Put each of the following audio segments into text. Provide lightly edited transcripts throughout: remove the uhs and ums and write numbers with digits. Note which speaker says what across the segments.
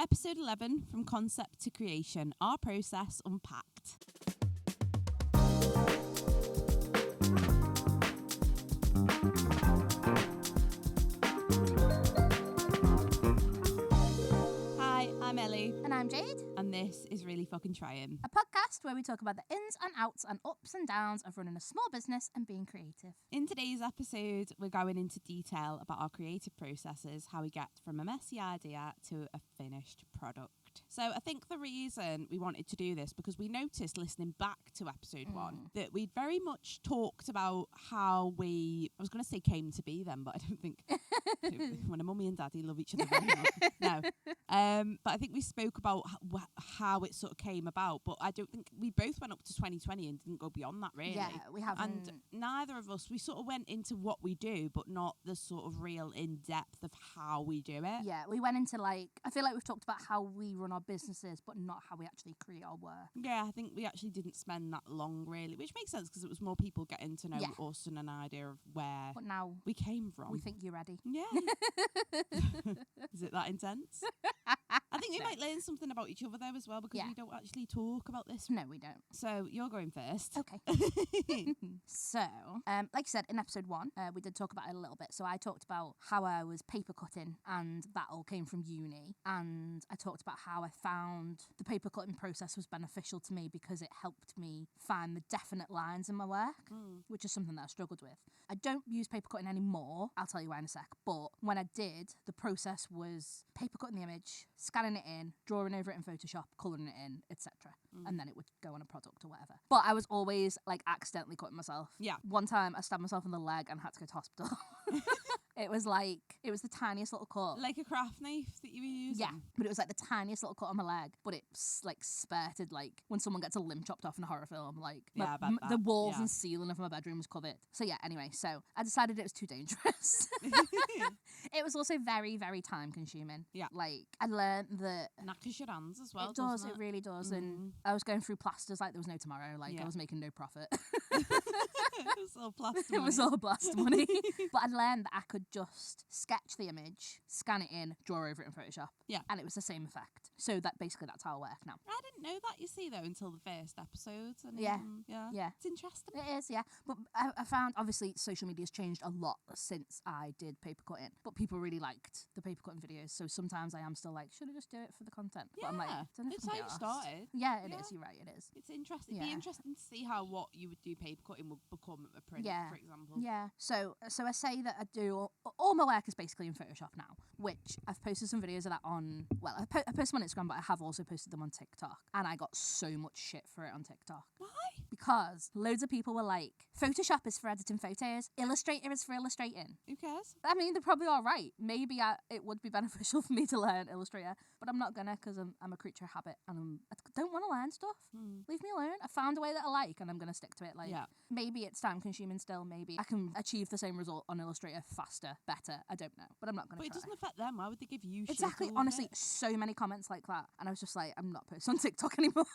Speaker 1: Episode 11, From Concept to Creation, Our Process Unpacked. Hi, I'm Ellie.
Speaker 2: And I'm Jade.
Speaker 1: And this is Really Fucking Trying.
Speaker 2: A podcast where we talk about the ins and outs and ups and downs of running a small business and being creative.
Speaker 1: In today's episode, we're going into detail about our creative processes, how we get from a messy idea to a finished product. So I think the reason we wanted to do this, because we noticed listening back to episode 1 that we'd very much talked about how I was going to say came to be then, but I don't think when a mummy and daddy love each other very much. No. But I think we spoke about how it sort of came about, but I don't think we both went up to 2020 and didn't go beyond that really.
Speaker 2: Yeah, we haven't.
Speaker 1: And neither of us, we sort of went into what we do, but not the sort of real in-depth of how we do it.
Speaker 2: Yeah, we went into I feel like we've talked about how we run our businesses, but not how we actually create our work.
Speaker 1: Yeah, I think we actually didn't spend that long really, which makes sense because it was more people getting to know us and an idea of where
Speaker 2: But now
Speaker 1: we came from.
Speaker 2: we think you're ready.
Speaker 1: Yeah. Is it that intense? I think we might learn something about each other there as well, because we don't actually talk about this.
Speaker 2: No, we don't.
Speaker 1: So you're going first.
Speaker 2: Okay. So, like I said, in episode 1, we did talk about it a little bit. So I talked about how I was paper cutting, and that all came from uni. And I talked about how I found the paper cutting process was beneficial to me because it helped me find the definite lines in my work, which is something that I struggled with. I don't use paper cutting anymore. I'll tell you why in a sec. But when I did, the process was paper cutting the image, scanning it in, drawing over it in Photoshop, colouring it in, etc. And then it would go on a product or whatever. But I was always accidentally cutting myself. Yeah. One time I stabbed myself in the leg and had to go to hospital. It was the tiniest little cut.
Speaker 1: Like a craft knife that you were using?
Speaker 2: Yeah, but it was the tiniest little cut on my leg, but it spurted when someone gets a limb chopped off in a horror film. The walls and ceiling of my bedroom was covered. So yeah, anyway, so I decided it was too dangerous. It was also very, very time consuming. Yeah. I learned that...
Speaker 1: Knackers your hands as well,
Speaker 2: It does,
Speaker 1: doesn't
Speaker 2: it really does. And I was going through plasters like there was no tomorrow. I was making no profit.
Speaker 1: It was all blast money.
Speaker 2: It was all blast money. But I learned that I could just sketch the image, scan it in, draw over it in Photoshop. Yeah. And it was the same effect. So that's how I work now.
Speaker 1: I didn't know that, you see, though, until the first episode. And
Speaker 2: yeah.
Speaker 1: It's interesting.
Speaker 2: It is, yeah. But I found, obviously, social media's changed a lot since I did paper cutting. But people really liked the paper cutting videos. So sometimes I am still should I just do it for the content?
Speaker 1: Yeah.
Speaker 2: But I'm don't know if
Speaker 1: it's how you started.
Speaker 2: Yeah, it is. You're right, it is.
Speaker 1: It's interesting. It'd be interesting to see how what you would do paper cutting would become a print, for example.
Speaker 2: Yeah. So I say that I do all my work is basically in Photoshop now, which I've posted some videos of that on. Well, I posted them on Instagram, but I have also posted them on TikTok, and I got so much shit for it on TikTok.
Speaker 1: Why?
Speaker 2: Because loads of people were like, Photoshop is for editing photos, Illustrator is for illustrating.
Speaker 1: Who cares?
Speaker 2: I mean, they're probably all right. Maybe it would be beneficial for me to learn Illustrator, but I'm not gonna, because I'm a creature of habit, and I don't want to learn stuff. Leave me alone. I found a way that I like, and I'm gonna stick to it. Maybe it's time consuming still. Maybe I can achieve the same result on Illustrator faster, better. I don't know, but I'm not gonna.
Speaker 1: But
Speaker 2: try.
Speaker 1: It doesn't affect them. Why would they give you shit?
Speaker 2: Exactly. Honestly, so many comments like that, and I was just like, I'm not posting on TikTok anymore.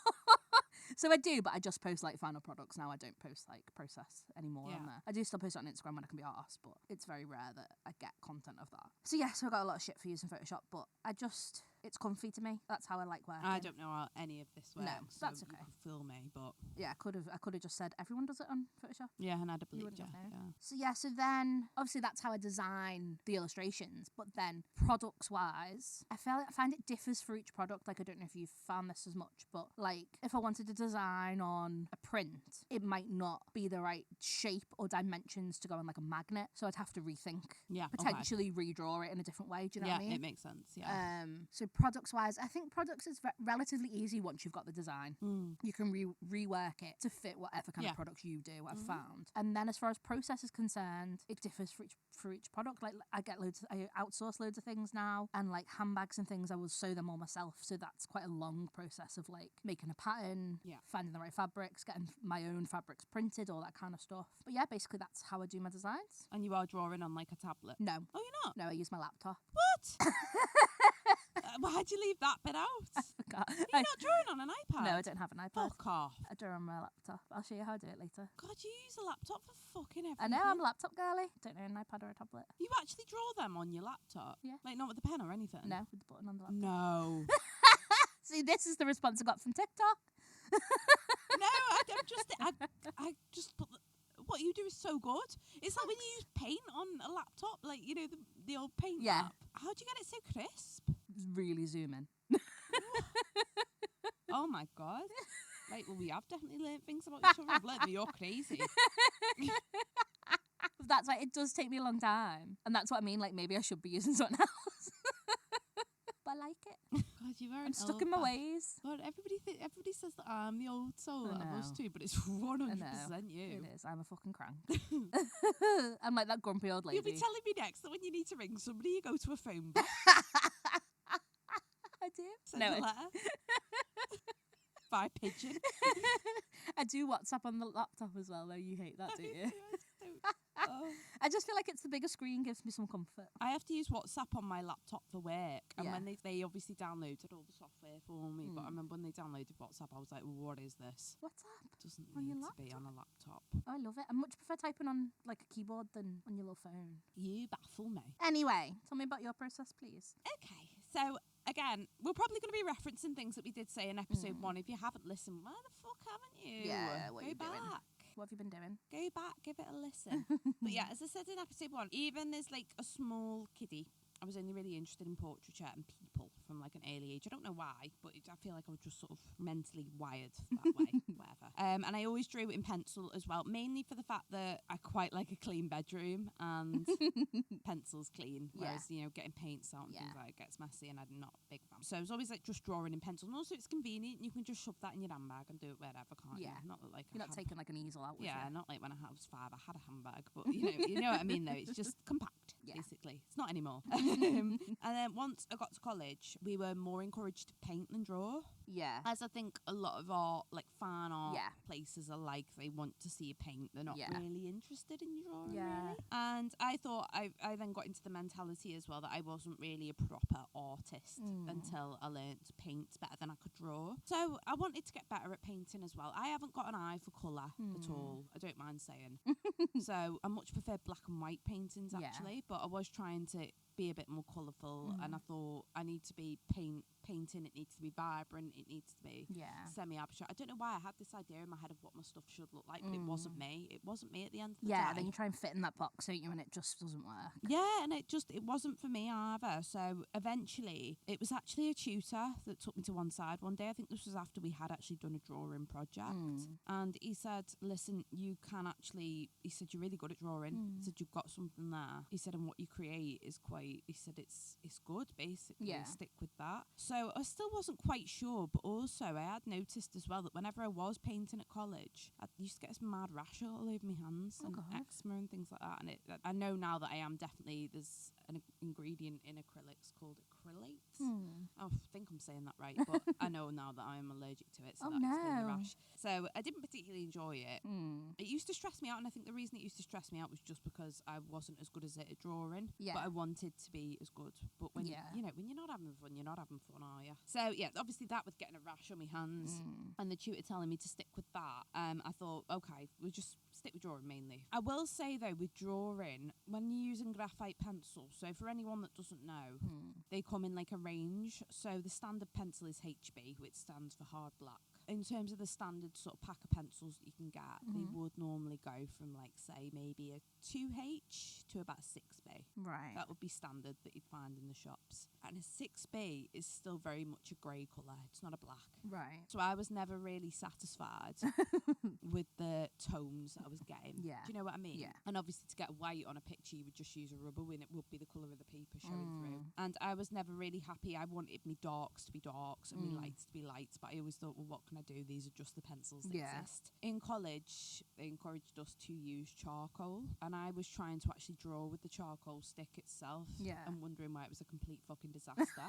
Speaker 2: So I do, but I just post final products now. I don't post process anymore on there. I do still post it on Instagram when I can be arsed, but it's very rare that I get content of that. So yeah, so I got a lot of shit for using Photoshop, but it's comfy to me. That's how I like working.
Speaker 1: I don't know how any of this works.
Speaker 2: No, that's okay.
Speaker 1: You could fool me, but
Speaker 2: yeah, I could have just said everyone does it on Photoshop.
Speaker 1: Yeah, and I'd have believed you.
Speaker 2: Yeah. So then obviously that's how I design the illustrations. But then products wise, I find it differs for each product. I don't know if you've found this as much, but if I wanted to design on a print, it might not be the right shape or dimensions to go on a magnet. So I'd have to rethink. Yeah. Potentially redraw it in a different way. Do you know what I mean?
Speaker 1: Yeah, it makes sense. Yeah.
Speaker 2: So products wise, I think products is relatively easy once you've got the design. You can rework it to fit whatever kind of products you do. I've found. And then as far as process is concerned, it differs for each product. I outsource loads of things now, and handbags and things I will sew them all myself. So that's quite a long process of making a pattern, finding the right fabrics, getting my own fabrics printed, all that kind of stuff. But yeah, basically that's how I do my designs.
Speaker 1: And you are drawing on a tablet?
Speaker 2: No.
Speaker 1: Oh, you're not?
Speaker 2: No, I use my laptop.
Speaker 1: What? Why'd you leave that bit out?
Speaker 2: I forgot. can't.
Speaker 1: You're not drawing on an iPad?
Speaker 2: No, I don't have an iPad.
Speaker 1: Fuck off.
Speaker 2: I draw on my laptop. I'll show you how I do it later.
Speaker 1: God, you use a laptop for fucking everything.
Speaker 2: I know, I'm a laptop girly. Don't know an iPad or a tablet.
Speaker 1: You actually draw them on your laptop?
Speaker 2: Yeah.
Speaker 1: Like, not with the pen or anything?
Speaker 2: No, with the button on the laptop.
Speaker 1: No.
Speaker 2: See, this is the response I got from TikTok.
Speaker 1: No, I just put what you do is so good. It's like when you use paint on a laptop, like, you know, the old paint app. How do you get it so crisp?
Speaker 2: Really zoom in.
Speaker 1: Oh my God. Like, well, we have definitely learned things about each other. I've learned that you're crazy.
Speaker 2: That's why it does take me a long time. And that's what I mean, like, maybe I should be using something else. But I like it.
Speaker 1: God, you are
Speaker 2: I'm stuck in my ways.
Speaker 1: God, everybody says that I'm the old soul
Speaker 2: I
Speaker 1: out of us
Speaker 2: know.
Speaker 1: too, but it's 100% you.
Speaker 2: It is. I'm a fucking crank. I'm like that grumpy old lady.
Speaker 1: You'll be telling me next that when you need to ring somebody, you go to a phone book.
Speaker 2: I do.
Speaker 1: Send a letter. By pigeon.
Speaker 2: I do WhatsApp on the laptop as well, though. You hate that, do you?
Speaker 1: Oh.
Speaker 2: I just feel like it's the bigger screen gives me some comfort.
Speaker 1: I have to use WhatsApp on my laptop for work, and
Speaker 2: Yeah.
Speaker 1: when they obviously downloaded all the software for me, but I remember when they downloaded WhatsApp, I was like, what is this?
Speaker 2: WhatsApp?
Speaker 1: It doesn't
Speaker 2: On your
Speaker 1: need to be on a laptop.
Speaker 2: Oh, I love it. I much prefer typing on like a keyboard than on your little phone.
Speaker 1: You baffle me.
Speaker 2: Anyway, tell me about your process, please.
Speaker 1: Okay, so again, we're probably going to be referencing things that we did say in episode 1. If you haven't listened, why the fuck haven't you?
Speaker 2: Yeah, what
Speaker 1: Go
Speaker 2: are you
Speaker 1: back.
Speaker 2: doing? What have you been doing?
Speaker 1: Go back, give it a listen. But yeah, as I said in episode 1, even as like a small kiddie, I was only really interested in portraiture and people from like an early age. I don't know why, but I feel like I was just sort of mentally wired that way, whatever. And I always drew in pencil as well, mainly for the fact that I quite like a clean bedroom and pencil's clean, whereas, you know, getting paints out and things like it gets messy and I'm not a big fan. So I was always like just drawing in pencil. And also it's convenient. You can just shove that in your handbag and do it wherever, can't you? Not that, like,
Speaker 2: You're not taking like an easel out with you.
Speaker 1: not like when I was 5, I had a handbag, but you know what I mean though. It's just compact, basically. It's not anymore. And then once I got to college, we were more encouraged to paint than draw.
Speaker 2: Yeah.
Speaker 1: As I think a lot of our like fan art places are like, they want to see you paint. They're not really interested in drawing. Really. And I thought I then got into the mentality as well that I wasn't really a proper artist until I learned to paint better than I could draw. So I wanted to get better at painting as well. I haven't got an eye for colour at all. I don't mind saying. So I much prefer black and white paintings actually, but I was trying to be a bit more colourful and I thought I need to be painting, it needs to be vibrant, it needs to be semi-abstract. I don't know why I had this idea in my head of what my stuff should look like, but it wasn't me at the end of the day.
Speaker 2: Yeah, then you try and fit in that box, don't you, and it just doesn't work.
Speaker 1: Yeah, and it wasn't for me either. So eventually it was actually a tutor that took me to one side one day. I think this was after we had actually done a drawing project, and he said, listen, he said, you're really good at drawing. He said, you've got something there. He said, and what you create is he said, it's good, basically. Stick with that. So I still wasn't quite sure, but also I had noticed as well that whenever I was painting at college, I used to get this mad rash all over my hands and eczema and things like that. And I know now that I am definitely, there's an ingredient in acrylics called acrylate. I think I'm saying that right, but I know now that I am allergic to it, so that explains the rash. So I didn't particularly enjoy it. It used to stress me out, and I think the reason it used to stress me out was just because I wasn't as good as it at drawing, but I wanted to be as good. But when when you're not having fun, you're not having fun, are you? So yeah, obviously that with getting a rash on my hands and the tutor telling me to stick with that, I thought, okay, we'll just stick with drawing mainly. I will say though, with drawing, when you're using graphite pencils, so for anyone that doesn't know, they come in like a range. So the standard pencil is HB, which stands for hard black. In terms of the standard sort of pack of pencils that you can get, they would normally go from like, say, maybe a 2H to about a 6B.
Speaker 2: Right.
Speaker 1: That would be standard that you'd find in the shops. And a 6B is still very much a grey colour. It's not a black.
Speaker 2: Right.
Speaker 1: So I was never really satisfied with the tones that I was getting.
Speaker 2: Yeah.
Speaker 1: Do you know what I mean?
Speaker 2: Yeah.
Speaker 1: And obviously to get white on a picture, you would just use a rubber and it would be the colour of the paper showing through. And I was never really happy. I wanted me darks to be darks and me lights to be lights. But I always thought, well, what can I do? These are just the pencils that exist. In college, they encouraged us to use charcoal. And I was trying to actually draw with the charcoal stick itself. And wondering why it was a complete fucking disaster.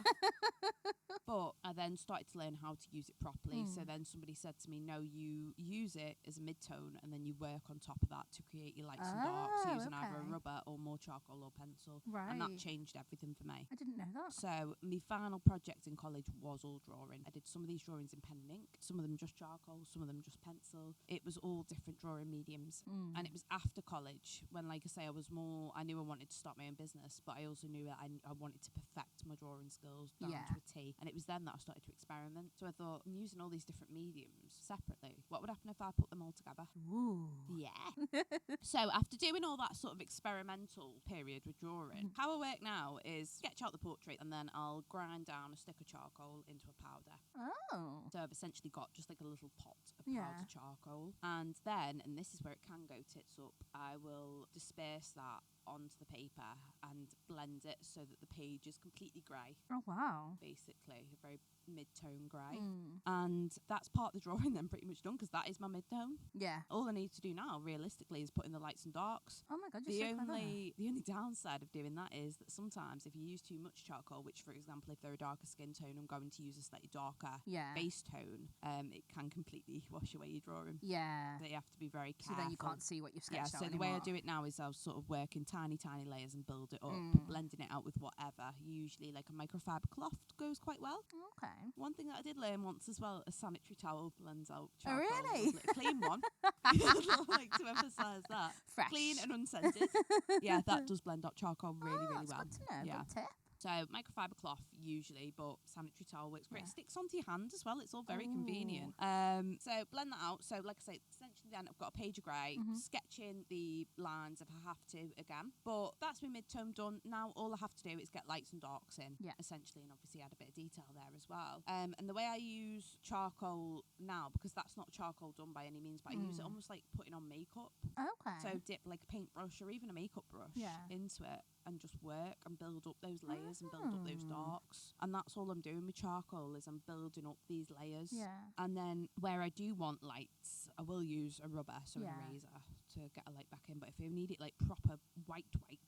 Speaker 1: But I then then started to learn how to use it properly. So then somebody said to me, no, you use it as a mid-tone and then you work on top of that to create your lights and darks using either a rubber or more charcoal or pencil.
Speaker 2: Right.
Speaker 1: And that changed everything for me.
Speaker 2: I didn't know that.
Speaker 1: So my final project in college was all drawing. I did some of these drawings in pen and ink, some of them just charcoal, some of them just pencil. It was all different drawing mediums. And it was after college when, like I say, I knew I wanted to start my own business, but I also knew that I wanted to perfect my drawing skills down to a T. And it was then that I started to experiment. So I thought, I'm using all these different mediums separately. What would happen if I put them all together?
Speaker 2: Ooh.
Speaker 1: Yeah. So after doing all that sort of experimental period with drawing, how I work now is sketch out the portrait and then I'll grind down a stick of charcoal into a powder.
Speaker 2: Oh.
Speaker 1: So I've essentially got just like a little pot of powder charcoal. And then, and this is where it can go tits up, I will disperse that onto the paper and blend it so that the page is completely grey.
Speaker 2: Oh, wow.
Speaker 1: Basically, a very mid-tone grey. And that's part of the drawing then pretty much done, because that is my mid-tone.
Speaker 2: Yeah.
Speaker 1: All I need to do now, realistically, is put in the lights and darks.
Speaker 2: Oh my God, you're so clever.
Speaker 1: The only downside of doing that is that sometimes if you use too much charcoal, which, for example, if they're a darker skin tone, I'm going to use a slightly darker base tone, it can completely wash away your drawing.
Speaker 2: Yeah.
Speaker 1: So you have to be very careful.
Speaker 2: So then you can't see what you've sketched out
Speaker 1: so
Speaker 2: anymore.
Speaker 1: the way I do it now is I'll sort of work in tiny layers and build it up, blending it out with whatever. Usually like a microfiber cloth goes quite well.
Speaker 2: Okay.
Speaker 1: One thing that I did learn once as well, a sanitary towel blends out
Speaker 2: Oh,
Speaker 1: charcoal.
Speaker 2: really?
Speaker 1: A clean one. I'd like to emphasise that.
Speaker 2: Fresh.
Speaker 1: Clean and unscented. Yeah, that does blend out charcoal really, really
Speaker 2: that's
Speaker 1: well.
Speaker 2: good to know.
Speaker 1: Yeah.
Speaker 2: Good tip.
Speaker 1: So microfiber cloth usually, but sanitary towel works great. It sticks onto your hand as well. It's all very convenient. So blend that out. So like I say, essentially then I've got a page of grey, sketching the lines if I have to again. But that's my mid-tone done. Now all I have to do is get lights and darks in, essentially, and obviously add a bit of detail there as well. And the way I use charcoal now, because that's not charcoal done by any means, but I use it almost like putting on makeup.
Speaker 2: Okay.
Speaker 1: So dip like a paintbrush or even a makeup brush into it and just work and build up those layers and build up those darks. And that's all I'm doing with charcoal, is I'm building up these layers.
Speaker 2: Yeah.
Speaker 1: And then where I do want lights, I will use a rubber, so an eraser, to get a light back in. But if you need it like proper white,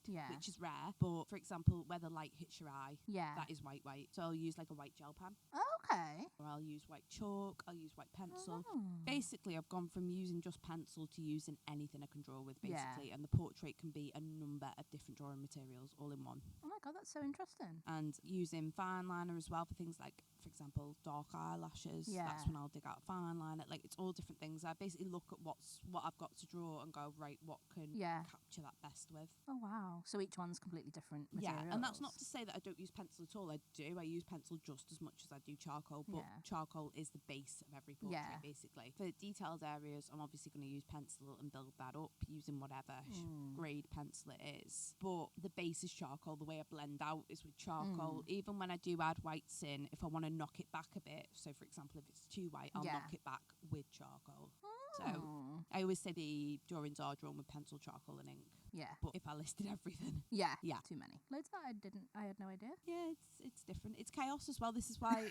Speaker 1: which is rare, but for example, where the light hits your eye, that is white. So I'll use like a white gel pen.
Speaker 2: Okay.
Speaker 1: Or I'll use white chalk, I'll use white pencil. Basically, I've gone from using just pencil to using anything I can draw with, basically. And the portrait can be a number of different drawing materials all in one.
Speaker 2: Oh my God, that's so interesting.
Speaker 1: And using fine liner as well for things like, for example, dark eyelashes. That's when I'll dig out a fine liner. Like, it's all different things. I basically look at what I've got to draw and go, right, what can capture that best with.
Speaker 2: Oh wow. So each one's completely different materials.
Speaker 1: Yeah, and that's not to say that I don't use pencil at all. I do. I use pencil just as much as I do charcoal, but charcoal is the base of every portrait, basically. For detailed areas, I'm obviously going to use pencil and build that up using whatever grade pencil it is. But the base is charcoal. The way I blend out is with charcoal. Even when I do add whites in, if I want to knock it back a bit, so for example, if it's too white, I'll knock it back with charcoal. So I always say the drawings are drawn with pencil, charcoal and ink.
Speaker 2: Yeah.
Speaker 1: But if I listed everything.
Speaker 2: Yeah. Too many. Loads that I had no idea.
Speaker 1: Yeah, it's different. It's chaos as well. This is why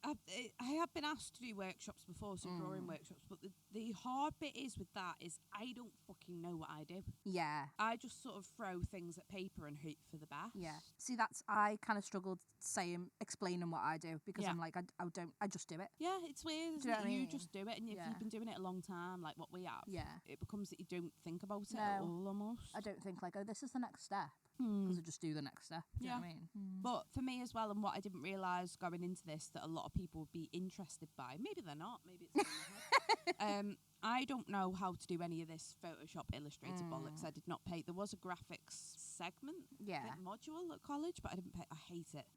Speaker 1: I have been asked to do workshops before, so drawing workshops, but the hard bit is with that is I don't fucking know what I do.
Speaker 2: Yeah.
Speaker 1: I just sort of throw things at paper and hope for the best.
Speaker 2: Yeah. See, I kind of struggled explaining what I do, because I'm like, I just do it.
Speaker 1: Yeah, it's weird, isn't it? You just do it, and if
Speaker 2: Yeah.
Speaker 1: you've been doing it a long time, like what we have,
Speaker 2: Yeah.
Speaker 1: it becomes that you don't think about it at all, almost.
Speaker 2: I don't think like, oh, this is the next step, because I just do the next step. Do you know what I mean?
Speaker 1: But for me as well, and what I didn't realise going into this, that a lot of people would be interested by, maybe they're not, maybe it's in my head. I don't know how to do any of this Photoshop Illustrator bollocks. I did not pay. There was a graphics segment, module at college, but I didn't pay. I hate it.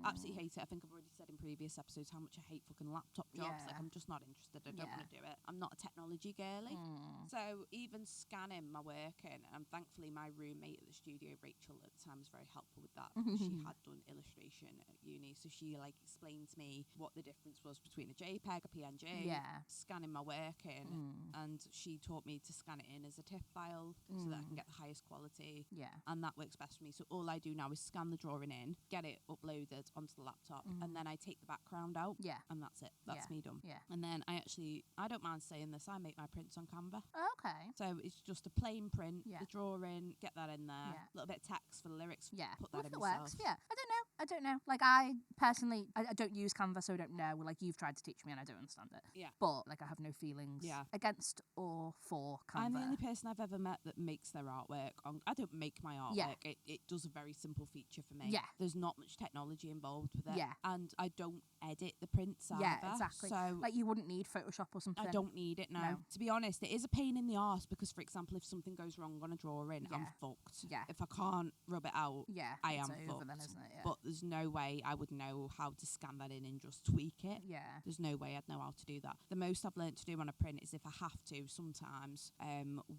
Speaker 1: Absolutely hate it. I think I've already said in previous episodes how much I hate fucking laptop jobs. Like, I'm just not interested. I don't want to do it. I'm not a technology girly. So even scanning my work in, and thankfully my roommate at the studio, Rachel, at the time was very helpful with that, because she had done illustration at uni. So she like explained to me what the difference was between a JPEG, a PNG, scanning my work in. And she taught me to scan it in as a TIFF file so that I can get the highest quality. And that works best for me. So all I do now is scan the drawing in, get it uploaded onto the laptop, and then I take the background out.
Speaker 2: Yeah.
Speaker 1: And that's it. That's me done.
Speaker 2: Yeah.
Speaker 1: And then I don't mind saying this, I make my prints on Canva.
Speaker 2: Okay.
Speaker 1: So it's just a plain print,
Speaker 2: Yeah.
Speaker 1: the drawing, get that in there, a
Speaker 2: Yeah.
Speaker 1: little bit of text for the lyrics,
Speaker 2: Yeah.
Speaker 1: put
Speaker 2: Well,
Speaker 1: that
Speaker 2: if
Speaker 1: in
Speaker 2: it
Speaker 1: myself.
Speaker 2: works. Yeah. I don't know. Like, I personally, I don't use Canva, so I don't know. Like, you've tried to teach me and I don't understand it.
Speaker 1: Yeah.
Speaker 2: But, like, I have no feelings against or for Canva.
Speaker 1: I'm the only person I've ever met that makes their artwork on. I don't make my artwork.
Speaker 2: Yeah.
Speaker 1: It does a very simple feature for me.
Speaker 2: Yeah.
Speaker 1: There's not much technology involved with it.
Speaker 2: Yeah.
Speaker 1: And I don't edit the prints either.
Speaker 2: Yeah, exactly.
Speaker 1: So
Speaker 2: like, you wouldn't need Photoshop or something.
Speaker 1: I don't need it now.
Speaker 2: No.
Speaker 1: To be honest, it is a pain in the arse because, for example, if something goes wrong on a drawing, I'm
Speaker 2: Yeah.
Speaker 1: fucked.
Speaker 2: Yeah.
Speaker 1: If I can't rub it out,
Speaker 2: Yeah.
Speaker 1: I
Speaker 2: it's
Speaker 1: am
Speaker 2: over
Speaker 1: fucked.
Speaker 2: then, isn't it? Yeah.
Speaker 1: But there's no way I would know how to scan that in and just tweak it.
Speaker 2: yeah.
Speaker 1: There's no way I'd know how to do that. The most I've learned to do on a print is if I have to sometimes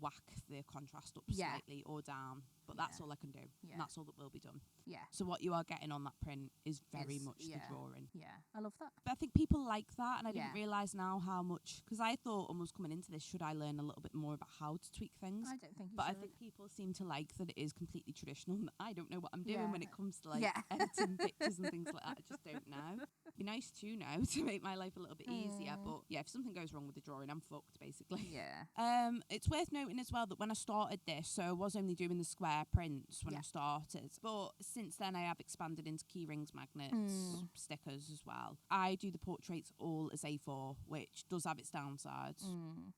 Speaker 1: whack the contrast up
Speaker 2: Yeah.
Speaker 1: slightly or down. But that's
Speaker 2: Yeah.
Speaker 1: all I can do.
Speaker 2: Yeah.
Speaker 1: And that's all that will be done.
Speaker 2: Yeah.
Speaker 1: So what you are getting on that print is very
Speaker 2: Is-
Speaker 1: much the
Speaker 2: yeah.
Speaker 1: drawing.
Speaker 2: Yeah. I love that.
Speaker 1: But I think people like that, and I
Speaker 2: Yeah.
Speaker 1: didn't realise now how much, because I thought almost coming into this, should I learn a little bit more about how to tweak things?
Speaker 2: I don't think you
Speaker 1: But I
Speaker 2: should.
Speaker 1: think people seem to like that it is completely traditional. And I don't know what I'm doing
Speaker 2: Yeah.
Speaker 1: when it comes to like
Speaker 2: Yeah.
Speaker 1: editing pictures and things like that. I just don't know. It'd be nice to know to make my life a little bit easier. But yeah, if something goes wrong with the drawing, I'm fucked basically.
Speaker 2: Yeah.
Speaker 1: It's worth noting as well that when I started this, so I was only doing the square prints when I started, but since then I have expanded into key rings, magnets, stickers as well. I do the portraits all as A4, which does have its downsides,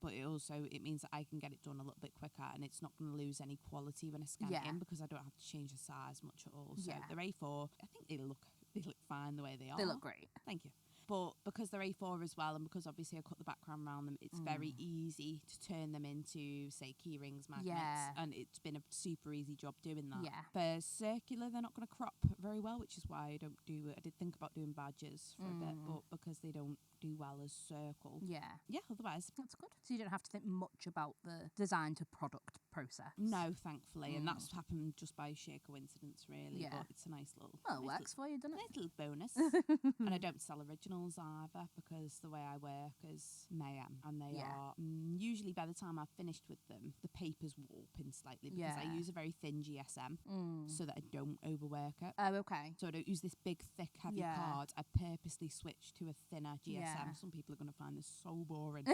Speaker 1: but it means that I can get it done a little bit quicker, and it's not going to lose any quality when I scan it in because I don't have to change the size much at all. So they're A4. I think they look fine the way they are.
Speaker 2: They look great.
Speaker 1: Thank you. But because they're A4 as well, and because obviously I cut the background around them, it's very easy to turn them into, say, key rings, magnets.
Speaker 2: Yeah.
Speaker 1: And it's been a super easy job doing that.
Speaker 2: Yeah.
Speaker 1: For circular, they're not going to crop very well, which is why I don't do it. I did think about doing badges for a bit, but because they don't do well as circle.
Speaker 2: Yeah.
Speaker 1: Yeah, otherwise.
Speaker 2: That's good. So you don't have to think much about the design to product process.
Speaker 1: No, thankfully. And that's happened just by sheer coincidence, really.
Speaker 2: Yeah.
Speaker 1: But it's a nice little...
Speaker 2: Well, it
Speaker 1: nice
Speaker 2: works for you, doesn't it?
Speaker 1: little bonus. And I don't sell originals either because the way I work is mayhem, and they are usually by the time I've finished with them, the paper's warping slightly because I use a very thin GSM so that I don't overwork it.
Speaker 2: Oh, okay.
Speaker 1: So I don't use this big, thick, heavy card. I purposely switch to a thinner GSM.
Speaker 2: Yeah.
Speaker 1: Some people are going to find this so boring.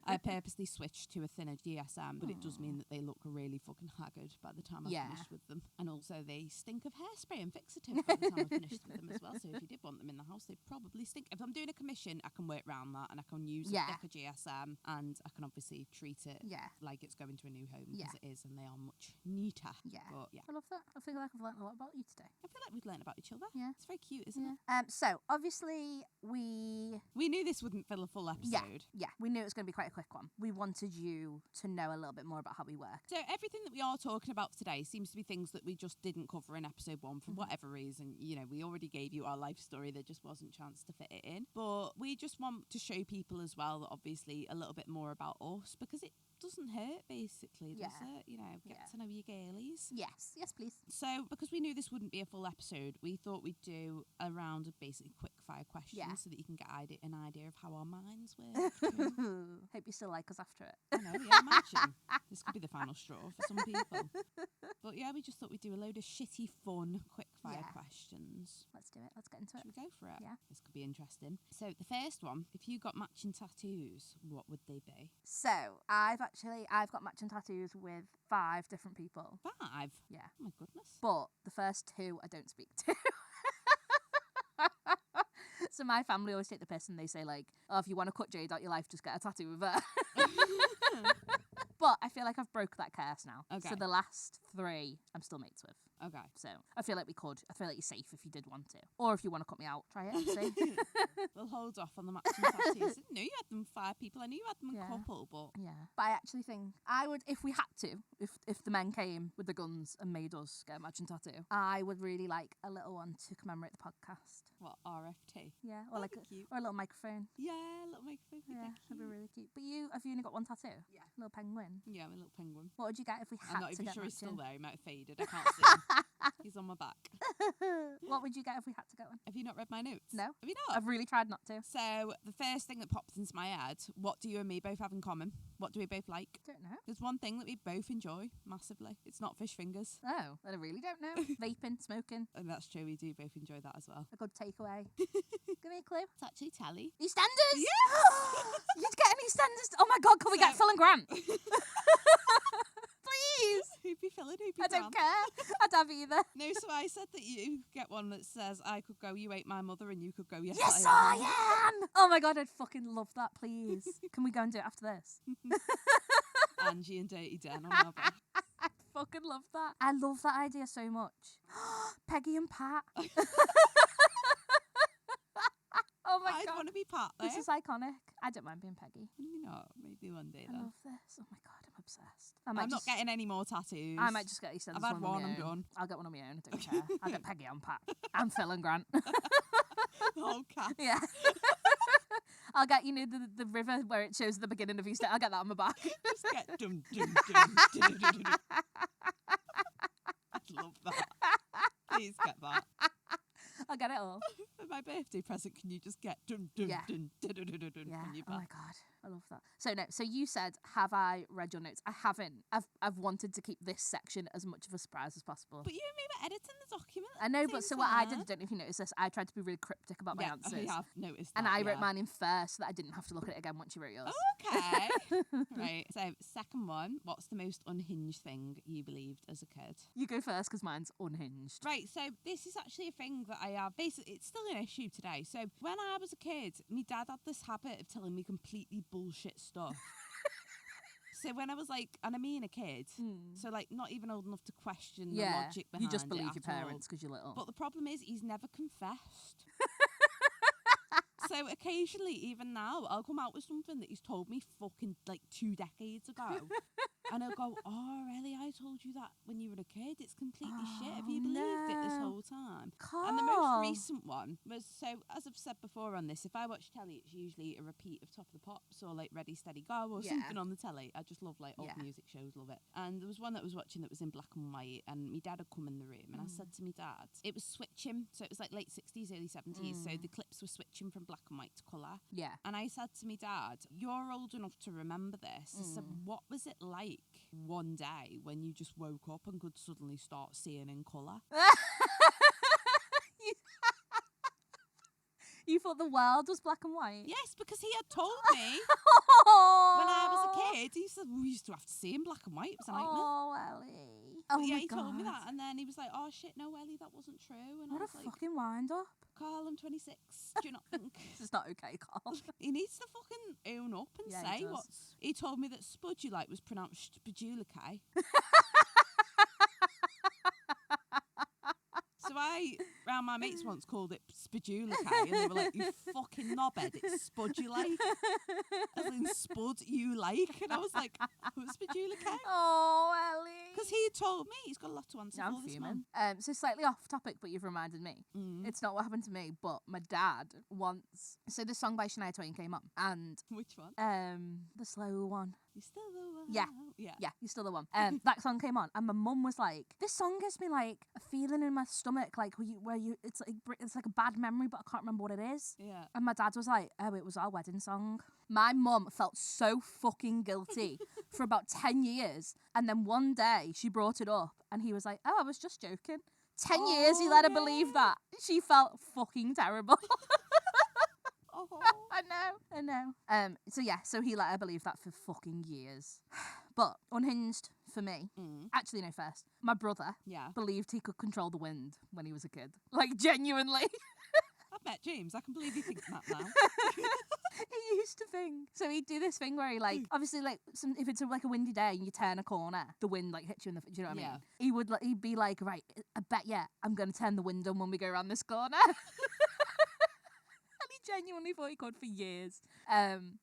Speaker 1: I purposely switch to a thinner GSM, but it does mean that they look really fucking haggard by the time I've finished with them. And also they stink of hairspray and fixative by the time I've finished with them as well. So if you did want them in the house, they'd probably stink. If I'm doing a commission, I can work around that, and I can use a thicker GSM, and I can obviously treat it like it's going to a new home, because it is, and they are much neater.
Speaker 2: Yeah.
Speaker 1: But yeah,
Speaker 2: I love that. I feel like I've learned a lot about you today.
Speaker 1: I feel like we've learned about each other.
Speaker 2: Yeah.
Speaker 1: It's very cute, isn't it?
Speaker 2: So obviously we
Speaker 1: knew this wouldn't fill a full episode.
Speaker 2: Yeah, we knew it was going to be quite a quick one. We wanted you to know a little bit more about how we work.
Speaker 1: So everything that we are talking about today seems to be things that we just didn't cover in episode 1 for whatever reason. You know, we already gave you our life story. There just wasn't a chance to fit it in. But we just want to show people as well that obviously a little bit more about us, because it doesn't hurt, basically, does it? You know, get to know your girlies.
Speaker 2: Yes, please.
Speaker 1: So, because we knew this wouldn't be a full episode, we thought we'd do a round of basically quick fire questions so that you can get an idea of how our minds work.
Speaker 2: Hope you still like us after it.
Speaker 1: I know, yeah, imagine. This could be the final straw for some people. But yeah, we just thought we'd do a load of shitty, fun, quick fire questions.
Speaker 2: Let's do it. Let's get into it.
Speaker 1: Should we go for it?
Speaker 2: Yeah.
Speaker 1: This could be interesting. So, the first one, if you got matching tattoos, what would they be?
Speaker 2: So, I've got matching tattoos with 5 different people.
Speaker 1: 5?
Speaker 2: Yeah.
Speaker 1: Oh my goodness.
Speaker 2: But the first 2 I don't speak to. So my family always take the piss and they say, like, oh, if you want to cut Jade out your life, just get a tattoo with her. But I feel like I've broke that curse now.
Speaker 1: Okay.
Speaker 2: So the last 3 I'm still mates with.
Speaker 1: Okay.
Speaker 2: So I feel like we could. I feel like you're safe if you did want to. Or if you want to cut me out, try it and see.
Speaker 1: We'll hold off on the matching tattoos. I didn't know you had them 5 people. I knew you had them a couple, but...
Speaker 2: Yeah. But I actually think I would, if we had to, if the men came with the guns and made us get a matching tattoo, I would really like a little one to commemorate the podcast.
Speaker 1: What, RFT?
Speaker 2: Yeah. Or like or a little microphone.
Speaker 1: Yeah, a little microphone.
Speaker 2: Yeah, that'd be really cute. But have you only got 1 tattoo?
Speaker 1: Yeah.
Speaker 2: Little penguin.
Speaker 1: Yeah, I'm a little penguin.
Speaker 2: What would you get if we had
Speaker 1: I'm not
Speaker 2: to
Speaker 1: even
Speaker 2: get
Speaker 1: sure he's still
Speaker 2: matching?
Speaker 1: there. He might have faded. I can't see him. He's on my back.
Speaker 2: What would you get if we had to go on?
Speaker 1: Have you not read my notes?
Speaker 2: No.
Speaker 1: Have you not?
Speaker 2: I've really tried not to.
Speaker 1: So the first thing that pops into my head, what do you and me both have in common? What do we both like?
Speaker 2: Don't know.
Speaker 1: There's one thing that we both enjoy massively. It's not fish fingers.
Speaker 2: Oh, I really don't know. Vaping, smoking,
Speaker 1: And that's true, we do both enjoy that as well.
Speaker 2: a good takeaway. Give me a clue.
Speaker 1: It's actually telly.
Speaker 2: EastEnders?
Speaker 1: Yes!
Speaker 2: You'd get an EastEnders. Oh my God, can we get Phil and Grant? Please.
Speaker 1: Who'd be Phil and who'd be
Speaker 2: I
Speaker 1: Grant?
Speaker 2: don't care. I'd have either.
Speaker 1: No, so I said that you get one that says, I could go, you ate my mother, and you could go, yes,
Speaker 2: Yes,
Speaker 1: I am.
Speaker 2: I am. Oh my God, I'd fucking love that, please. Can we go and do it after this?
Speaker 1: Angie and Dirty Den on our back.
Speaker 2: I'd fucking love that. I love that idea so much. Peggy and Pat. Oh my
Speaker 1: I'd
Speaker 2: God.
Speaker 1: want to be Pat there.
Speaker 2: This is iconic. I don't mind being Peggy.
Speaker 1: You know, maybe one day
Speaker 2: I
Speaker 1: then.
Speaker 2: love this. Oh my God, I'm obsessed.
Speaker 1: I'm not getting any more tattoos.
Speaker 2: I might just get EastEnders.
Speaker 1: I've had
Speaker 2: one,
Speaker 1: one,
Speaker 2: on
Speaker 1: I'm
Speaker 2: my own.
Speaker 1: done.
Speaker 2: I'll get one on my own. I don't care. I'll get Peggy and Pat. And Phil and Grant.
Speaker 1: The whole cast.
Speaker 2: Yeah. I'll get, the river where it shows the beginning of Easter. I'll get that on my back.
Speaker 1: Just get dum dum dum dum dum dum. I'd love that. Please get that.
Speaker 2: I'll get it all.
Speaker 1: For my birthday present, can you just get dum dum
Speaker 2: Yeah.
Speaker 1: dum dum dum dum dum
Speaker 2: Yeah.
Speaker 1: on your
Speaker 2: Oh my
Speaker 1: back?
Speaker 2: God. I love that. So no. So you said, have I read your notes? I haven't. I've wanted to keep this section as much of a surprise as possible.
Speaker 1: But you and me were editing the document.
Speaker 2: I
Speaker 1: at
Speaker 2: know,
Speaker 1: the
Speaker 2: but
Speaker 1: same
Speaker 2: so what I did, I
Speaker 1: time.
Speaker 2: don't know if you noticed this, I tried to be really cryptic about my
Speaker 1: Yeah,
Speaker 2: answers.
Speaker 1: I have noticed
Speaker 2: And
Speaker 1: that,
Speaker 2: I wrote
Speaker 1: yeah.
Speaker 2: mine in first so that I didn't have to look at it again once you wrote yours.
Speaker 1: Okay. Right. So, second one. What's the most unhinged thing you believed as a kid?
Speaker 2: You go first because mine's unhinged.
Speaker 1: Right. So, this is actually a thing that I have. Basically, it's still an issue today. So, when I was a kid, my dad had this habit of telling me completely bullshit stuff. So when I was like, and I mean a kid, so like not even old enough to question the
Speaker 2: Yeah,
Speaker 1: logic behind
Speaker 2: you just
Speaker 1: it
Speaker 2: believe
Speaker 1: at
Speaker 2: your
Speaker 1: all.
Speaker 2: parents because you're little.
Speaker 1: But the problem is he's never confessed. So occasionally, even now, I'll come out with something that he's told me fucking like 2 decades ago. And he'll go, oh, really? I told you that when you were a kid? It's completely shit. Have you believed it this
Speaker 2: no.
Speaker 1: whole time?
Speaker 2: Carl.
Speaker 1: And the most recent one was, so as I've said before on this, if I watch telly, it's usually a repeat of Top of the Pops or like Ready, Steady, Go or
Speaker 2: Yeah.
Speaker 1: something on the telly. I just love like old
Speaker 2: Yeah.
Speaker 1: music shows, love it. And there was one that I was watching that was in black and white, and my dad had come in the room, and I said to my dad, it was switching. So it was like late 60s, early 70s. So the clips were switching from black and white to colour.
Speaker 2: Yeah.
Speaker 1: And I said to my dad, you're old enough to remember this. I said, what was it like one day when you just woke up and could suddenly start seeing in colour?
Speaker 2: You thought the world was black and white?
Speaker 1: Yes, because he had told me when I was a kid, he said, we used to have to see in black and white. It was a nightmare.
Speaker 2: Oh, Ellie.
Speaker 1: But
Speaker 2: Oh,
Speaker 1: yeah,
Speaker 2: my
Speaker 1: he
Speaker 2: God.
Speaker 1: told me that. And then he was like, oh, shit, no, Ellie, that wasn't true. And
Speaker 2: What
Speaker 1: I
Speaker 2: a
Speaker 1: was like,
Speaker 2: fucking wind up.
Speaker 1: Carl, I'm 26. Do you not think?
Speaker 2: This is not okay, Carl.
Speaker 1: He needs to fucking own up and
Speaker 2: Yeah, he
Speaker 1: say
Speaker 2: does.
Speaker 1: what's... He told me that spudulite was pronounced spudulike. So I, round my mates once, called it spudulike, and they were like, you fucking knobhead, it's spudulike. As in spud you like. And I was like, what's spudulike?
Speaker 2: Oh, Ellie.
Speaker 1: Because he had told me, he's got a lot to answer
Speaker 2: Yeah, I'm
Speaker 1: for, this
Speaker 2: fuming.
Speaker 1: man.
Speaker 2: So slightly off topic, but you've reminded me.
Speaker 1: Mm.
Speaker 2: It's not what happened to me, but my dad once. So this song by Shania Twain came on, and
Speaker 1: Which one?
Speaker 2: the slow one.
Speaker 1: You're still the one.
Speaker 2: Yeah.
Speaker 1: Yeah.
Speaker 2: Yeah, you're still the one. That song came on, and my mum was like, "This song gives me like a feeling in my stomach, like where you, it's like a bad memory, but I can't remember what it is."
Speaker 1: Yeah.
Speaker 2: And my dad was like, "Oh, it was our wedding song." My mum felt so fucking guilty for about 10 years, and then one day she brought it up, and he was like, "Oh, I was just joking." 10 years he
Speaker 1: Oh,
Speaker 2: let her
Speaker 1: no.
Speaker 2: believe that. She felt fucking terrible.
Speaker 1: Oh.
Speaker 2: I know. So yeah, so he let her believe that for fucking years. But unhinged for me.
Speaker 1: Mm.
Speaker 2: Actually, no, first. My brother
Speaker 1: Yeah.
Speaker 2: believed he could control the wind when he was a kid. Like, genuinely.
Speaker 1: I've met James. I can believe he thinks that now.
Speaker 2: He used to think. So he'd do this thing where he, like, obviously, like, if it's like a windy day and you turn a corner, the wind, like, hits you in the... Do you know what I mean?
Speaker 1: Yeah.
Speaker 2: He'd be like, right, I bet, yeah, I'm going to turn the wind on when we go around this corner. Genuinely thought he could for years.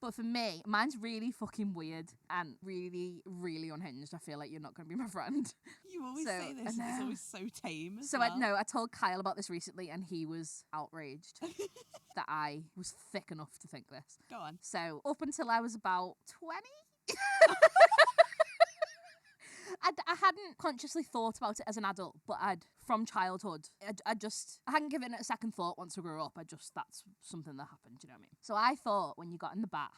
Speaker 2: But for me, mine's really fucking weird and really, really unhinged. I feel like you're not going to be my friend.
Speaker 1: You always
Speaker 2: So,
Speaker 1: say this,
Speaker 2: I
Speaker 1: and it's
Speaker 2: know.
Speaker 1: always so tame as
Speaker 2: So
Speaker 1: well.
Speaker 2: I told Kyle about this recently and he was outraged that I was thick enough to think this.
Speaker 1: Go on.
Speaker 2: So up until I was about 20, I hadn't consciously thought about it as an adult, but from childhood, I hadn't given it a second thought once I grew up. That's something that happened, do you know what I mean? So I thought when you got in the bath,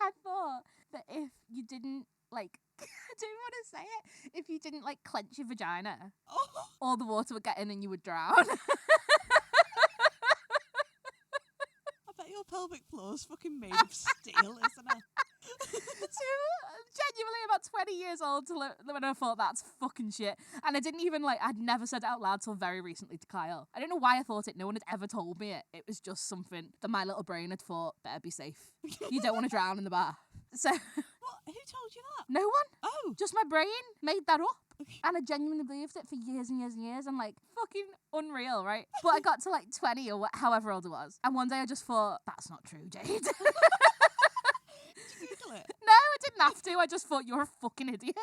Speaker 2: I thought that if you didn't, like, I don't want to say it, if you didn't, like, clench your vagina, all the water would get in and you would drown.
Speaker 1: I bet your pelvic floor is fucking made of steel, isn't it?
Speaker 2: So, genuinely about 20 years old when I thought that's fucking shit. And I didn't even, I'd never said it out loud till very recently to Kyle. I don't know why I thought it. No one had ever told me it. It was just something that my little brain had thought, better be safe. You don't want to drown in the bath. So...
Speaker 1: What? Who told you that?
Speaker 2: No one.
Speaker 1: Oh.
Speaker 2: Just my brain made that up. And I genuinely believed it for years and years and years. I'm like, fucking unreal, right? But I got to 20 or however old I was. And one day I just thought, that's not true, Jade.
Speaker 1: Did you Google it?
Speaker 2: No, I didn't have to. I just thought, you're a fucking idiot.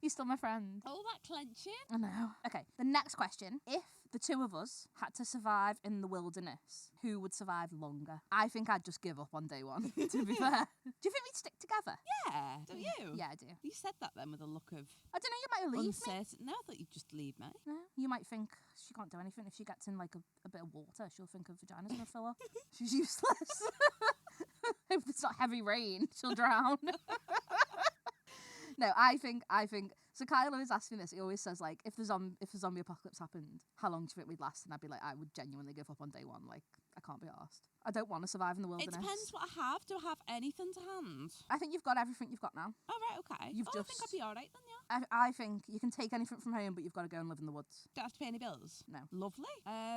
Speaker 2: You're still my friend.
Speaker 1: All that clenching.
Speaker 2: I know. Okay, the next question. If the two of us had to survive in the wilderness, who would survive longer? I think I'd just give up on day one, to be fair. Do you think we'd stick together?
Speaker 1: Yeah, don't you?
Speaker 2: Yeah, I do.
Speaker 1: You said that then with a look of
Speaker 2: I don't know, you might leave me.
Speaker 1: uncertain. No, I thought you'd just leave me.
Speaker 2: No, you might think she can't do anything. If she gets in a bit of water, she'll think her vagina's gonna fill her. She's useless. If it's not heavy rain, she'll drown. No, I think. So Kyle always asks me this. He always says, if the zombie apocalypse happened, how long do you think we'd last? And I'd be like, I would genuinely give up on day one. I can't be arsed. I don't want to survive in the wilderness.
Speaker 1: It depends what I have. Do I have anything to hand?
Speaker 2: I think you've got everything you've got now.
Speaker 1: Oh, right, okay. I think I'd be all right then, yeah.
Speaker 2: I think you can take anything from home, but you've got to go and live in the woods.
Speaker 1: Don't have to pay any bills?
Speaker 2: No.
Speaker 1: Lovely.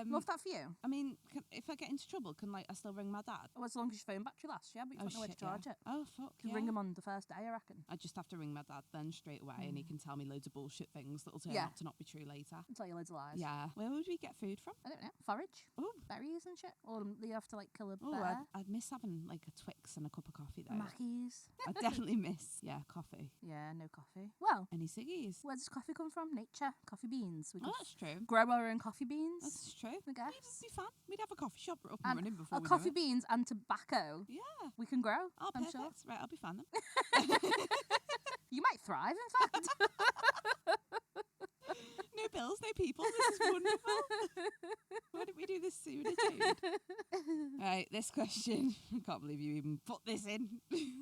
Speaker 2: Love that for you.
Speaker 1: I mean, if I get into trouble, can I still ring my dad?
Speaker 2: Oh, as long as your phone battery lasts, yeah, but you don't know where to charge it.
Speaker 1: Oh, fuck,
Speaker 2: You can ring him on the first day, I reckon.
Speaker 1: I just have to ring my dad then straight away and he can tell me loads of bullshit things that'll turn out to not be true later.
Speaker 2: I'll tell you loads of lies.
Speaker 1: Yeah. Where would we get food from?
Speaker 2: I don't know. Forage?
Speaker 1: Oh.
Speaker 2: Berries and shit? Or you have to kill a
Speaker 1: Oh,
Speaker 2: bear?
Speaker 1: I'd miss having a Twix and a cup of coffee though.
Speaker 2: Mackies?
Speaker 1: I'd definitely miss, coffee.
Speaker 2: Yeah, no coffee. Well,
Speaker 1: Any ciggies?
Speaker 2: where does coffee come from? Nature. Coffee beans. We
Speaker 1: Oh,
Speaker 2: can
Speaker 1: that's true.
Speaker 2: grow our own coffee beans.
Speaker 1: That's true.
Speaker 2: I guess.
Speaker 1: It'd be fun. We'd have a coffee shop up and
Speaker 2: And
Speaker 1: running before we
Speaker 2: coffee
Speaker 1: know
Speaker 2: beans and tobacco
Speaker 1: it. Yeah.
Speaker 2: we can grow,
Speaker 1: Oh,
Speaker 2: I'm
Speaker 1: perfect.
Speaker 2: sure.
Speaker 1: Right, I'll be fine then.
Speaker 2: You might thrive, in fact.
Speaker 1: No bills, no people. This is wonderful. Why didn't we do this sooner, Jade? Right, this question. I can't believe you even put this in.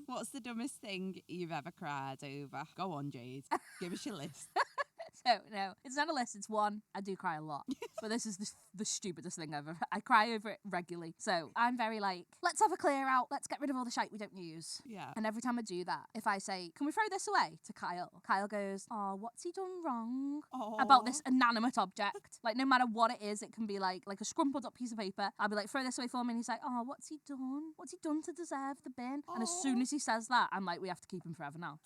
Speaker 1: What's the dumbest thing you've ever cried over? Go on, Jade. Give us your list.
Speaker 2: So, no, it's not a list, it's one. I do cry a lot. But this is the stupidest thing ever. I cry over it regularly. So, I'm very let's have a clear out. Let's get rid of all the shite we don't use.
Speaker 1: Yeah.
Speaker 2: And every time I do that, if I say, can we throw this away to Kyle? Kyle goes, oh, what's he done wrong?
Speaker 1: Aww.
Speaker 2: About this inanimate object. No matter what it is, it can be like a scrumpled up piece of paper. I'll be like, throw this away for me. And he's like, oh, what's he done? What's he done to deserve the bin? And as soon as he says that, I'm like, we have to keep him forever now.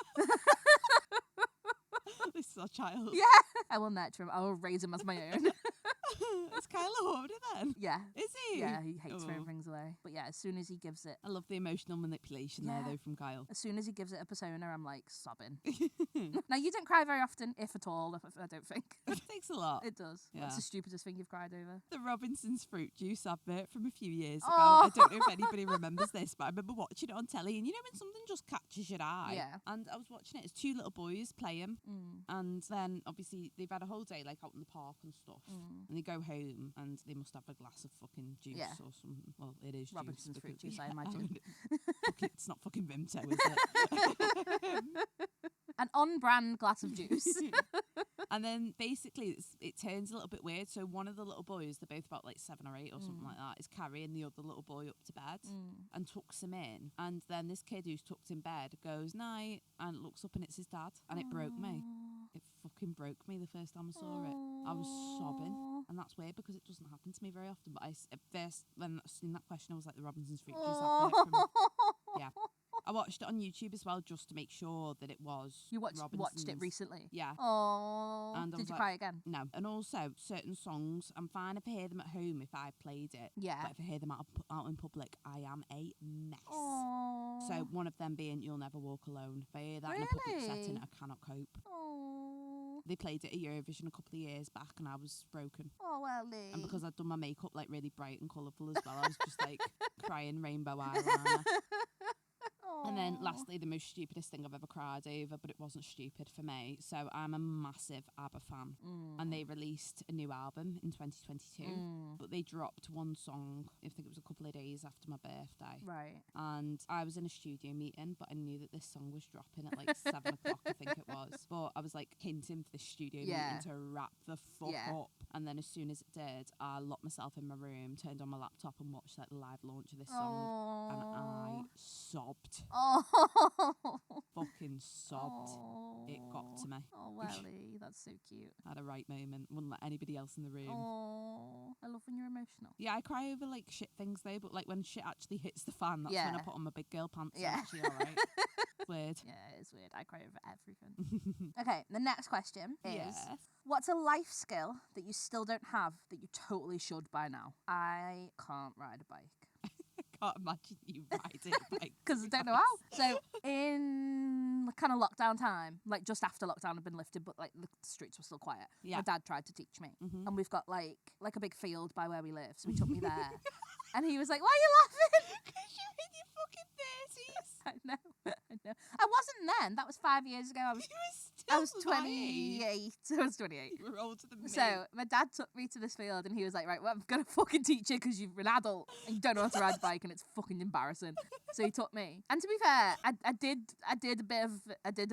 Speaker 1: This is our child.
Speaker 2: Yeah. I will nurture him. I will raise him as my own.
Speaker 1: Is Kyle a hoarder then?
Speaker 2: Yeah.
Speaker 1: Is he?
Speaker 2: Yeah, he hates throwing things away. But yeah, as soon as he gives it,
Speaker 1: I love the emotional manipulation there though from Kyle.
Speaker 2: as soon as he gives it a persona, I'm sobbing. Now, you don't cry very often, if at all, I don't think.
Speaker 1: It takes a lot.
Speaker 2: It does.
Speaker 1: Yeah.
Speaker 2: What's the stupidest thing you've cried over?
Speaker 1: The Robinson's fruit juice advert from a few years ago.
Speaker 2: Oh.
Speaker 1: I don't know if anybody remembers this, but I remember watching it on telly. And you know when something just catches your eye?
Speaker 2: Yeah.
Speaker 1: And I was watching it. It's two little boys playing. And then obviously they've had a whole day out in the park and stuff. And they go home and they must have a glass of fucking juice or something. Well, it is
Speaker 2: Robinson's
Speaker 1: juice.
Speaker 2: fruit
Speaker 1: because-
Speaker 2: juice, I imagine.
Speaker 1: It's not fucking Vimto, is it?
Speaker 2: An on-brand glass of juice.
Speaker 1: And then basically it turns a little bit weird. So one of the little boys, they're both about 7 or 8 or something like that, is carrying the other little boy up to bed and tucks him in. And then this kid who's tucked in bed goes, night, and looks up and it's his dad. And it broke me. It fucking broke me the first time I saw it. I was sobbing. And that's weird because it doesn't happen to me very often. But at first, when I seen that question, I was like, the Robinson's fruit juice advert from... Yeah. I watched it on YouTube as well just to make sure that it was
Speaker 2: You watched
Speaker 1: Robinson's.
Speaker 2: it recently?
Speaker 1: Yeah.
Speaker 2: Oh.
Speaker 1: And I
Speaker 2: Did
Speaker 1: was
Speaker 2: you
Speaker 1: like-
Speaker 2: cry again?
Speaker 1: No. And also, certain songs, I'm fine if I hear them at home if I played it.
Speaker 2: Yeah.
Speaker 1: But if I hear them out in public, I am a mess.
Speaker 2: Oh.
Speaker 1: So one of them being You'll Never Walk Alone. If I hear that in a public
Speaker 2: Really?
Speaker 1: setting, I cannot cope.
Speaker 2: Oh.
Speaker 1: They played it at Eurovision a couple of years back and I was broken.
Speaker 2: Oh, well, Lee.
Speaker 1: And because I'd done my makeup really bright and colourful as well, I was just crying rainbow eyeliner. And then lastly, the most stupidest thing I've ever cried over, but it wasn't stupid for me. So I'm a massive ABBA fan. And they released a new album in 2022. But they dropped one song, I think it was a couple of days after my birthday.
Speaker 2: Right.
Speaker 1: And I was in a studio meeting, but I knew that this song was dropping at like 7 o'clock, I think it was. But I was like hinting for the studio meeting to wrap the fuck up. And then as soon as it did, I locked myself in my room, turned on my laptop and watched like the live launch of this song. And I sobbed. Fucking sobbed. It got to me.
Speaker 2: Oh, Welly, that's so cute.
Speaker 1: I had a right moment. Wouldn't let anybody else in the room.
Speaker 2: Oh, I love when you're emotional.
Speaker 1: Yeah, I cry over like shit things though, but like when shit actually hits the fan, that's when I put on my big girl pants. Yeah. Actually, alright. Weird.
Speaker 2: Yeah, it's weird. I cry over everything. Okay, the next question is, what's a life skill that you still don't have that you totally should by now? I can't ride a bike.
Speaker 1: Can't imagine you riding a bike.
Speaker 2: Because I don't know how. So in kind of lockdown time, like just after lockdown had been lifted, but like the streets were still quiet. Yeah. My dad tried to teach me. And we've got like a big field by where we live. So he took me there. And he was like, why are you laughing?
Speaker 1: Because you're in your fucking 30s.
Speaker 2: I know. I wasn't then. That was 5 years ago. I was 28. I was 28.
Speaker 1: You were older than me.
Speaker 2: So my dad took me to this field and he was like, right, well, I'm going to fucking teach you because you're an adult and you don't know how to ride a bike and it's fucking embarrassing. So he taught me. And to be fair, I did a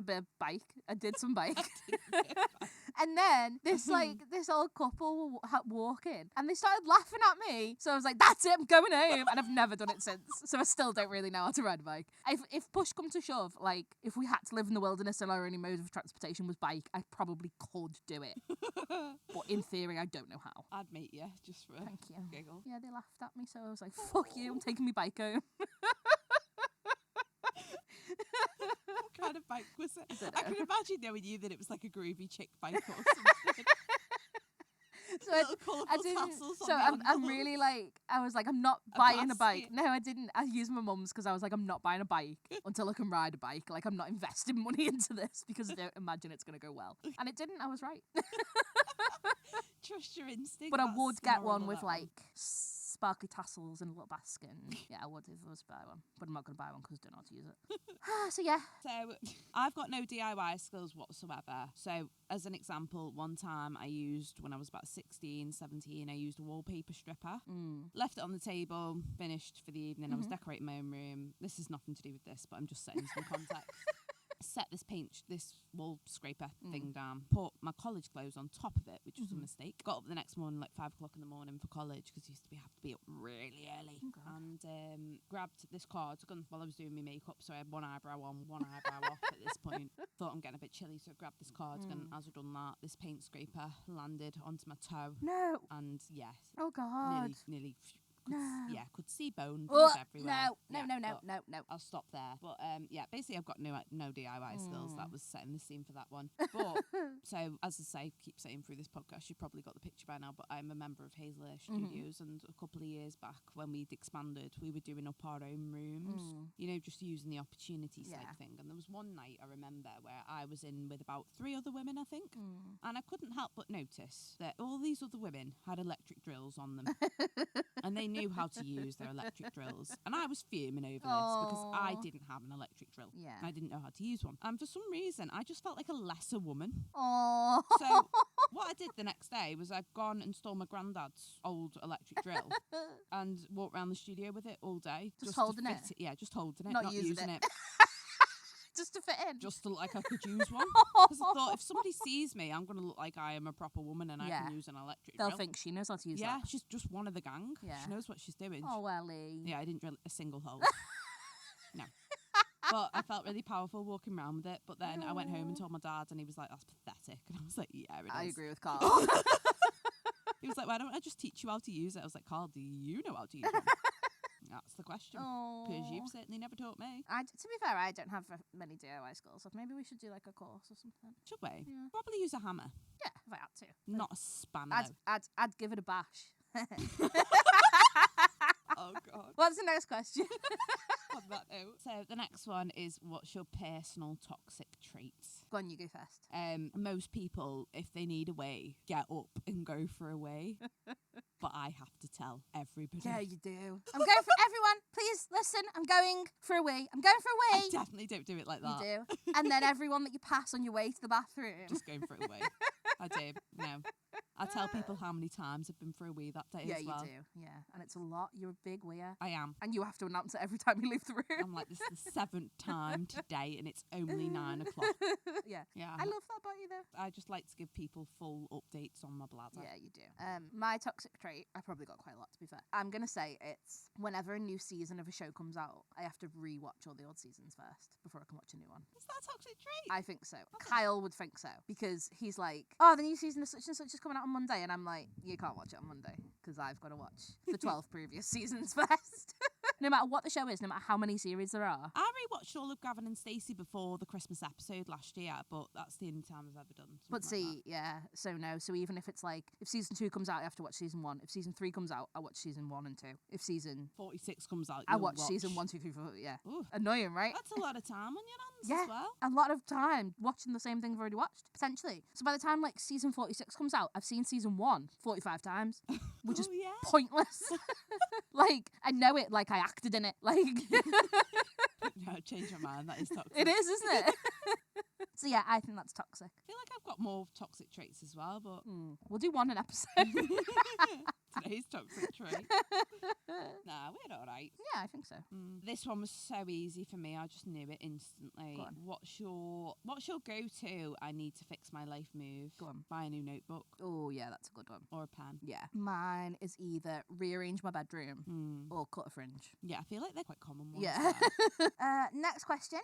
Speaker 2: bit of bike. I did some bike. And then this old couple were walking and they started laughing at me. So I was like, that's it, I'm going home. And I've never done it since. So I still don't really know how to ride a bike. If push come to shove, like if we had to live in the wilderness and our only mode of transportation was bike, I probably could do it. But in theory, I don't know how.
Speaker 1: I'd meet you just for
Speaker 2: Thank you.
Speaker 1: a giggle.
Speaker 2: Yeah, they laughed at me. So I was like, fuck you, I'm taking my bike home.
Speaker 1: What kind of bike was it? I can imagine knowing you that it was like a groovy chick bike or something.
Speaker 2: So I'm really like, I was like, I'm not buying a bike. No, I didn't. I used my mum's because I was like, I'm not buying a bike until I can ride a bike. Like, I'm not investing money into this because I don't imagine it's going to go well. And it didn't. I was right.
Speaker 1: Trust your instinct.
Speaker 2: But I would get one with like sparkly tassels and a little basket. And yeah, I would if I was to buy one. But I'm not going to buy one because I don't know how to use it. So yeah.
Speaker 1: So I've got no DIY skills whatsoever. So as an example, one time I used, when I was about 16, 17, I used a wallpaper stripper. Left it on the table, finished for the evening. I was decorating my own room. This is nothing to do with this, but I'm just setting some context. Set this wall scraper thing down, put my college clothes on top of it, which was a mistake. Got up the next morning, like 5 o'clock in the morning for college, because I have to be up really early. And grabbed this cardigan while I was doing my makeup, so I had one eyebrow on, one eyebrow off at this point. Thought I'm getting a bit chilly, so I grabbed this cardigan. As I'd done that, this paint scraper landed onto my toe.
Speaker 2: No.
Speaker 1: And yes.
Speaker 2: Oh God.
Speaker 1: Nearly
Speaker 2: No.
Speaker 1: Yeah, could see bone
Speaker 2: No.
Speaker 1: everywhere.
Speaker 2: No.
Speaker 1: I'll stop there. But yeah, basically I've got no DIY skills. That was setting the scene for that one. But so as I say, keep saying through this podcast, you've probably got the picture by now, but I'm a member of Hazel Air Studios, and a couple of years back when we'd expanded, we were doing up our own rooms, you know, just using the opportunities type thing. And there was one night I remember where I was in with about 3 other women, I think, and I couldn't help but notice that all these other women had electric drills on them. And they knew how to use their electric drills. And I was fuming over this because I didn't have an electric drill. Yeah. I didn't know how to use one. And for some reason, I just felt like a lesser woman.
Speaker 2: Oh.
Speaker 1: So what I did the next day was I'd gone and stole my granddad's old electric drill and walked around the studio with it all day.
Speaker 2: Just holding it?
Speaker 1: Yeah, just holding it,
Speaker 2: not
Speaker 1: using it.
Speaker 2: Just to fit in.
Speaker 1: Just to look like I could use one. Because I thought, if somebody sees me, I'm going to look like I am a proper woman and I can use an electric drill.
Speaker 2: They'll think she knows how to use that.
Speaker 1: Yeah, she's just one of the gang. Yeah. She knows what she's doing.
Speaker 2: Oh, Welly.
Speaker 1: Yeah, I didn't drill a single hole. No. But I felt really powerful walking around with it. But then I went home and told my dad, and he was like, that's pathetic. And I was like, yeah, it is.
Speaker 2: I agree with Carl.
Speaker 1: He was like, why don't I just teach you how to use it? I was like, Carl, do you know how to use one? That's the question. Because you've certainly never taught me.
Speaker 2: To be fair, I don't have many DIY skills, so maybe we should do like a course or something.
Speaker 1: Should we?
Speaker 2: Yeah.
Speaker 1: Probably use a hammer.
Speaker 2: Yeah, if I had to.
Speaker 1: Not a spanner.
Speaker 2: I'd give it a bash.
Speaker 1: Oh, God.
Speaker 2: What's the next question?
Speaker 1: On that note. So the next one is, what's your personal toxic traits?
Speaker 2: Go on, you go first.
Speaker 1: Most people, if they need a wee, get up and go for a wee. but I have to tell everybody.
Speaker 2: Yeah, you do. I'm going for everyone. Please listen. I'm going for a wee. I'm going for a
Speaker 1: I
Speaker 2: wee.
Speaker 1: definitely don't do it like that.
Speaker 2: You do. And then everyone that you pass on your way to the bathroom.
Speaker 1: Just going for a wee. I do. No. I tell people how many times I've been for a wee that day as well.
Speaker 2: Yeah, you do. Yeah, and it's a lot. You're a big weeer.
Speaker 1: I am.
Speaker 2: And you have to announce it every time you leave the room.
Speaker 1: I'm like, this is the 7th time today and it's only 9 o'clock.
Speaker 2: Yeah.
Speaker 1: Yeah.
Speaker 2: I love that about you, though.
Speaker 1: I just like to give people full updates on my bladder.
Speaker 2: Yeah, you do. My toxic trait, I probably got quite a lot, to be fair. I'm going to say it's whenever a new season of a show comes out, I have to re-watch all the old seasons first before I can watch a new one.
Speaker 1: Is that a toxic trait?
Speaker 2: I think so. Okay. Kyle would think so, because he's like, oh, the new season of such and such is coming out on Monday, and I'm like, you can't watch it on Monday, because I've got to watch the 12 previous seasons first. No matter what the show is, no matter how many series there are.
Speaker 1: I rewatched all of Gavin and Stacey before the Christmas episode last year, but that's the only time I've ever done something
Speaker 2: But see,
Speaker 1: like that.
Speaker 2: yeah, so no. So even if it's like, if season 2 comes out, I have to watch season 1. If season 3 comes out, I watch season 1 and 2. If season
Speaker 1: 46 comes out,
Speaker 2: I
Speaker 1: you'll
Speaker 2: watch season 1, 2, 3, 4. Yeah.
Speaker 1: Ooh.
Speaker 2: Annoying, right?
Speaker 1: That's a lot of time on your hands
Speaker 2: Yeah.
Speaker 1: as well.
Speaker 2: A lot of time watching the same thing I've already watched, potentially. So by the time like season 46 comes out, I've seen season 1 45 times, which is
Speaker 1: yeah.
Speaker 2: pointless. Like, I know it like I acted in it. Like,
Speaker 1: No, change my mind. That is toxic.
Speaker 2: it is, isn't it? So yeah, I think that's toxic.
Speaker 1: I feel like I've got more toxic traits as well, but
Speaker 2: We'll do one an episode.
Speaker 1: today's toxic trait. Nah, we're all right.
Speaker 2: Yeah, I think so.
Speaker 1: This one was so easy for me. I just knew it instantly.
Speaker 2: Go on.
Speaker 1: What's your go-to? I need to fix my life move.
Speaker 2: Go on.
Speaker 1: Buy a new notebook
Speaker 2: Oh yeah, that's a good one.
Speaker 1: or a pen.
Speaker 2: Yeah. Mine is either rearrange my bedroom or cut a fringe.
Speaker 1: Yeah, I feel like they're quite common ones.
Speaker 2: Yeah.
Speaker 1: there.
Speaker 2: Next question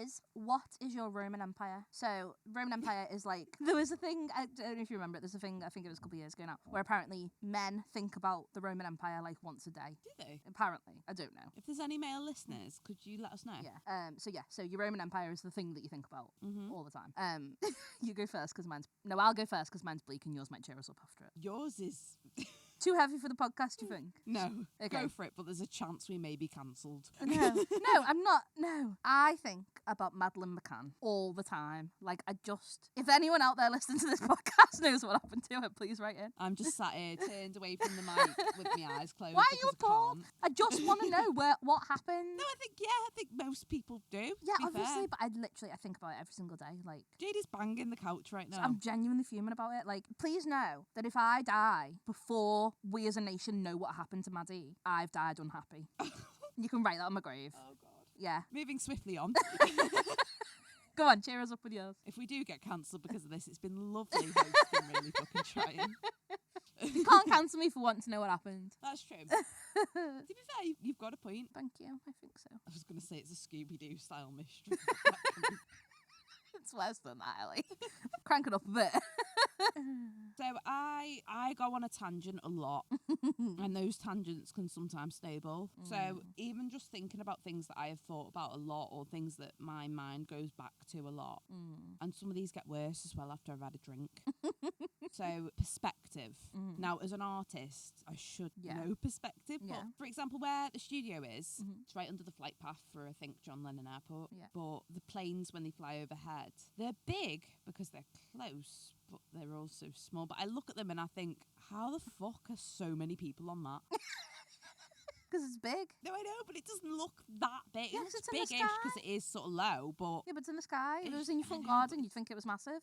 Speaker 2: is, what is your Roman Empire? So, Roman Empire is like, there was a thing, I don't know if you remember it, there's a thing, I think it was a couple of years ago now, where apparently men think about the Roman Empire like once a day.
Speaker 1: Do they?
Speaker 2: Apparently. I don't know.
Speaker 1: If there's any male listeners, could you let us know?
Speaker 2: Yeah. So your Roman Empire is the thing that you think about all the time. You go first because I'll go first because mine's bleak and yours might cheer us up after it.
Speaker 1: Yours is...
Speaker 2: Too heavy for the podcast, you think?
Speaker 1: No.
Speaker 2: Okay.
Speaker 1: Go for it, but there's a chance we may be cancelled.
Speaker 2: No, I'm not. No. I think about Madeleine McCann all the time. Like, if anyone out there listening to this podcast knows what happened to her, please write in.
Speaker 1: I'm just sat here, turned away from the mic with my eyes closed.
Speaker 2: Why are you
Speaker 1: because I
Speaker 2: appalled?
Speaker 1: can't.
Speaker 2: I just want to know what happened.
Speaker 1: No, I think most people do.
Speaker 2: Yeah,
Speaker 1: to be
Speaker 2: obviously,
Speaker 1: fair.
Speaker 2: but I think about it every single day. Like,
Speaker 1: Jade is banging the couch right now.
Speaker 2: I'm genuinely fuming about it. Like, please know that if I die before we as a nation know what happened to Maddie, I've died unhappy. You can write that on my grave.
Speaker 1: Oh, God.
Speaker 2: Yeah.
Speaker 1: Moving swiftly on.
Speaker 2: Go on, cheer us up with yours.
Speaker 1: If we do get cancelled because of this, it's been lovely hosting, really fucking trying.
Speaker 2: You can't cancel me for wanting to know what happened.
Speaker 1: That's true. To be fair, you've got a point.
Speaker 2: Thank you. I think so.
Speaker 1: I was going to say it's a Scooby-Doo style mystery.
Speaker 2: It's worse than that, Ellie. Crank it up a bit.
Speaker 1: So I go on a tangent a lot, and those tangents can sometimes snowball. So even just thinking about things that I have thought about a lot, or things that my mind goes back to a lot, and some of these get worse as well after I've had a drink. So perspective. Now, as an artist, I should know perspective.
Speaker 2: Yeah.
Speaker 1: But for example, where the studio is, it's right under the flight path for, I think, John Lennon Airport.
Speaker 2: Yeah.
Speaker 1: But the planes, when they fly overhead, they're big because they're close, but they're also small. But I look at them and I think, how the fuck are so many people on that?
Speaker 2: Because it's big.
Speaker 1: No, I know, but it doesn't look that big.
Speaker 2: Yeah,
Speaker 1: It
Speaker 2: 'cause
Speaker 1: looks
Speaker 2: it's in the
Speaker 1: big-ish
Speaker 2: sky.
Speaker 1: because it is sort of low, but
Speaker 2: Yeah, but it's in the sky. If it was in your front
Speaker 1: I know,
Speaker 2: garden, you'd think it was massive.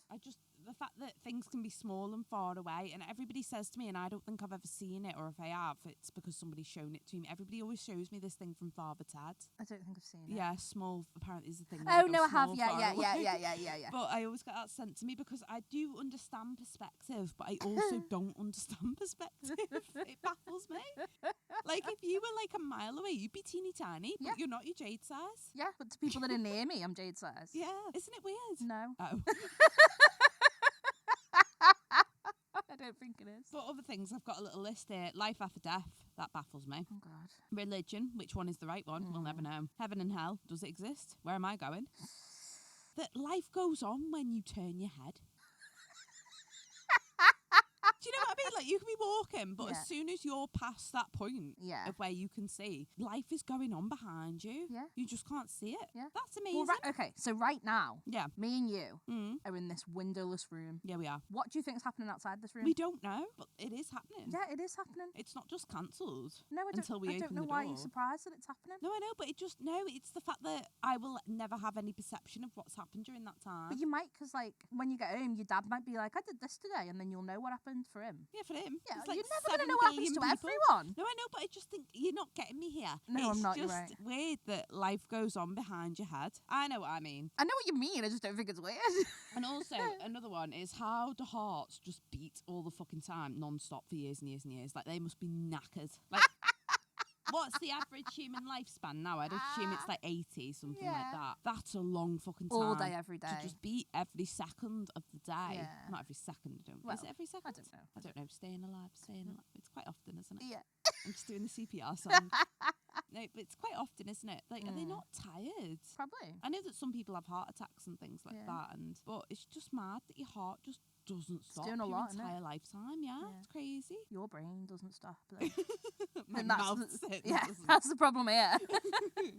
Speaker 1: the fact that things can be small and far away, and everybody says to me, and I don't think I've ever seen it, or if I have, it's because somebody's shown it to me. Everybody always shows me this thing from Father Ted.
Speaker 2: I don't think I've seen it.
Speaker 1: Yeah, small, apparently is the thing. where
Speaker 2: Oh,
Speaker 1: it
Speaker 2: no,
Speaker 1: goes
Speaker 2: I have.
Speaker 1: small,
Speaker 2: Yeah,
Speaker 1: far
Speaker 2: yeah,
Speaker 1: away.
Speaker 2: yeah.
Speaker 1: But I always get that sent to me because I do understand perspective, but I also don't understand perspective. It baffles me. Like, if you were like a mile away, you'd be teeny tiny, but
Speaker 2: Yeah.
Speaker 1: you're not your Jade size.
Speaker 2: Yeah, but to people that are near me, I'm Jade size.
Speaker 1: Yeah, isn't it weird?
Speaker 2: No.
Speaker 1: Oh.
Speaker 2: I don't think it is.
Speaker 1: But other things, I've got a little list here. Life after death, that baffles me.
Speaker 2: Oh, God.
Speaker 1: Religion, which one is the right one? We'll never know. Heaven and hell, does it exist? Where am I going? That life goes on when you turn your head. Do you know what I mean? like you can be walking, but
Speaker 2: Yeah.
Speaker 1: as soon as you're past that point
Speaker 2: Yeah.
Speaker 1: of where you can see, life is going on behind you.
Speaker 2: Yeah.
Speaker 1: You just can't see it.
Speaker 2: Yeah.
Speaker 1: That's amazing.
Speaker 2: Well, okay, so right now,
Speaker 1: Yeah.
Speaker 2: me and you
Speaker 1: Mm.
Speaker 2: are in this windowless room.
Speaker 1: Yeah, we are.
Speaker 2: What do you think is happening outside this room?
Speaker 1: We don't know, but it is happening.
Speaker 2: Yeah, it is happening.
Speaker 1: It's not just cancelled.
Speaker 2: No, I
Speaker 1: until we
Speaker 2: don't
Speaker 1: open
Speaker 2: know
Speaker 1: the
Speaker 2: why
Speaker 1: door.
Speaker 2: you're surprised that it's happening.
Speaker 1: No, I know, but it's the fact that I will never have any perception of what's happened during that time.
Speaker 2: But you might, because, like, when you get home, your dad might be like, I did this today, and then you'll know what happened for him.
Speaker 1: Yeah, for him.
Speaker 2: Yeah,
Speaker 1: It's like
Speaker 2: you're never
Speaker 1: 7
Speaker 2: going to know what happens
Speaker 1: billion
Speaker 2: to
Speaker 1: people.
Speaker 2: everyone.
Speaker 1: No, I know, but I just think you're not getting me here.
Speaker 2: No, I'm not, you're
Speaker 1: It's
Speaker 2: right.
Speaker 1: just weird that life goes on behind your head. I know what I mean.
Speaker 2: I know what you mean, I just don't think it's weird.
Speaker 1: And also, another one is how do hearts just beat all the fucking time, non-stop for years and years and years? Like, they must be knackered. Like, what's the average human lifespan now? I'd assume it's like 80, something like
Speaker 2: Yeah.
Speaker 1: that. That's a long fucking time.
Speaker 2: All day, every day.
Speaker 1: To just beat every second of the day.
Speaker 2: Yeah.
Speaker 1: Not every second, I don't.
Speaker 2: Well,
Speaker 1: is it every second?
Speaker 2: I don't know.
Speaker 1: I don't know. Staying alive, staying alive. It's quite often, isn't it?
Speaker 2: Yeah.
Speaker 1: I'm just doing the CPR song. No, but it's quite often, isn't it? Like, are they not tired?
Speaker 2: Probably.
Speaker 1: I know that some people have heart attacks and things like
Speaker 2: Yeah.
Speaker 1: that, but it's just mad that your heart just doesn't stop
Speaker 2: doing a
Speaker 1: your
Speaker 2: lot, isn't it?
Speaker 1: entire lifetime. Yeah,
Speaker 2: Yeah.
Speaker 1: it's crazy.
Speaker 2: Your brain doesn't stop. Though.
Speaker 1: My
Speaker 2: And that's
Speaker 1: mouth
Speaker 2: the-
Speaker 1: certainly
Speaker 2: yeah,
Speaker 1: doesn't.
Speaker 2: that's the problem here.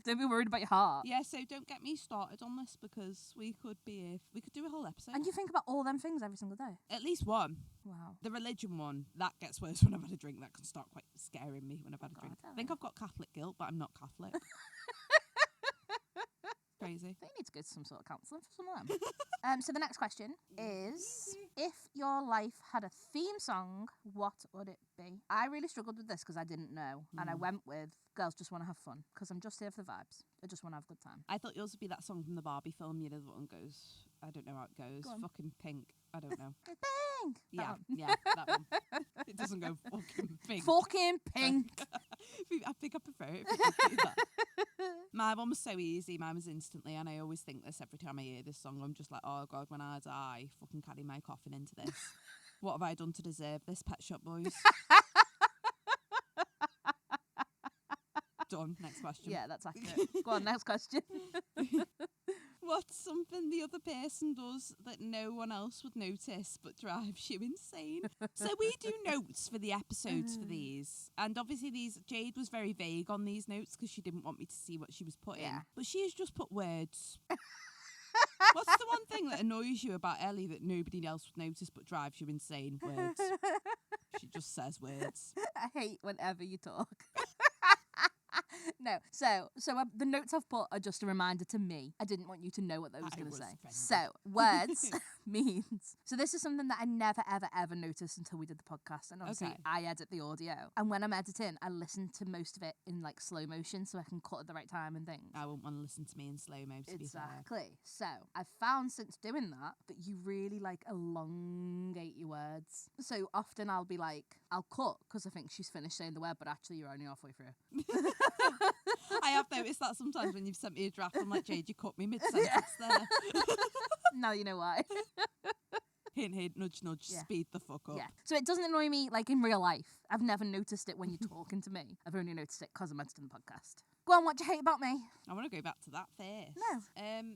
Speaker 2: Don't be worried about your heart.
Speaker 1: Yeah, so don't get me started on this because we could do a whole episode.
Speaker 2: And you think about all them things every single day.
Speaker 1: At least one.
Speaker 2: Wow.
Speaker 1: The religion one, that gets worse when I've had a drink. That can start quite scaring me when I've had a
Speaker 2: God,
Speaker 1: drink.
Speaker 2: I
Speaker 1: I think I've got Catholic guilt, but I'm not Catholic. Crazy.
Speaker 2: They need to go to some sort of counselling for some of them. So the next question is, if your life had a theme song, what would it be? I really struggled with this because I didn't know. And I went with Girls Just Want to Have Fun because I'm just here for the vibes. I just want to have a good time.
Speaker 1: I thought yours would be that song from the Barbie film. You know, the one goes, I don't know how it goes.
Speaker 2: Go on.
Speaker 1: Fucking pink. I don't know.
Speaker 2: Bang!
Speaker 1: Yeah,
Speaker 2: That one.
Speaker 1: yeah, that one. It doesn't go fucking pink.
Speaker 2: Fucking pink.
Speaker 1: I think I prefer it if you could do that. My one was so easy. Mine was instantly, and I always think this every time I hear this song. I'm just like, oh God, when I die, fucking carry my coffin into this. What have I done to deserve this, Pet Shop Boys? Done. Next question.
Speaker 2: Yeah, that's accurate. Go on, next question.
Speaker 1: What's something the other person does that no one else would notice but drives you insane? So we do notes for the episodes for these. And obviously Jade was very vague on these notes because she didn't want me to see what she was putting.
Speaker 2: Yeah.
Speaker 1: But she has just put words. What's the one thing that annoys you about Ellie that nobody else would notice but drives you insane? Words. She just says words.
Speaker 2: I hate whenever you talk. No, so the notes I've put are just a reminder to me. I didn't want you to know what I was
Speaker 1: I
Speaker 2: going to
Speaker 1: was
Speaker 2: say.
Speaker 1: offended.
Speaker 2: So, words means. So this is something that I never, ever, ever noticed until we did the podcast. And obviously,
Speaker 1: Okay.
Speaker 2: I edit the audio. And when I'm editing, I listen to most of it in like slow motion so I can cut at the right time and things.
Speaker 1: I wouldn't want to listen to me in slow-mo, to be fair.
Speaker 2: Exactly. So I've found since doing that you really like elongate your words. So often I'll be like, I'll cut because I think she's finished saying the word, but actually you're only halfway through.
Speaker 1: I have noticed that sometimes when you've sent me a draft, I'm like, Jade, you cut me mid-sentence there.
Speaker 2: Now you know why.
Speaker 1: Hint, hint, nudge, nudge,
Speaker 2: Yeah.
Speaker 1: speed the fuck up.
Speaker 2: Yeah. So it doesn't annoy me like in real life. I've never noticed it when you're talking to me. I've only noticed it because I'm editing the podcast. Go on, what do you hate about me?
Speaker 1: I want to go back to that first.
Speaker 2: No.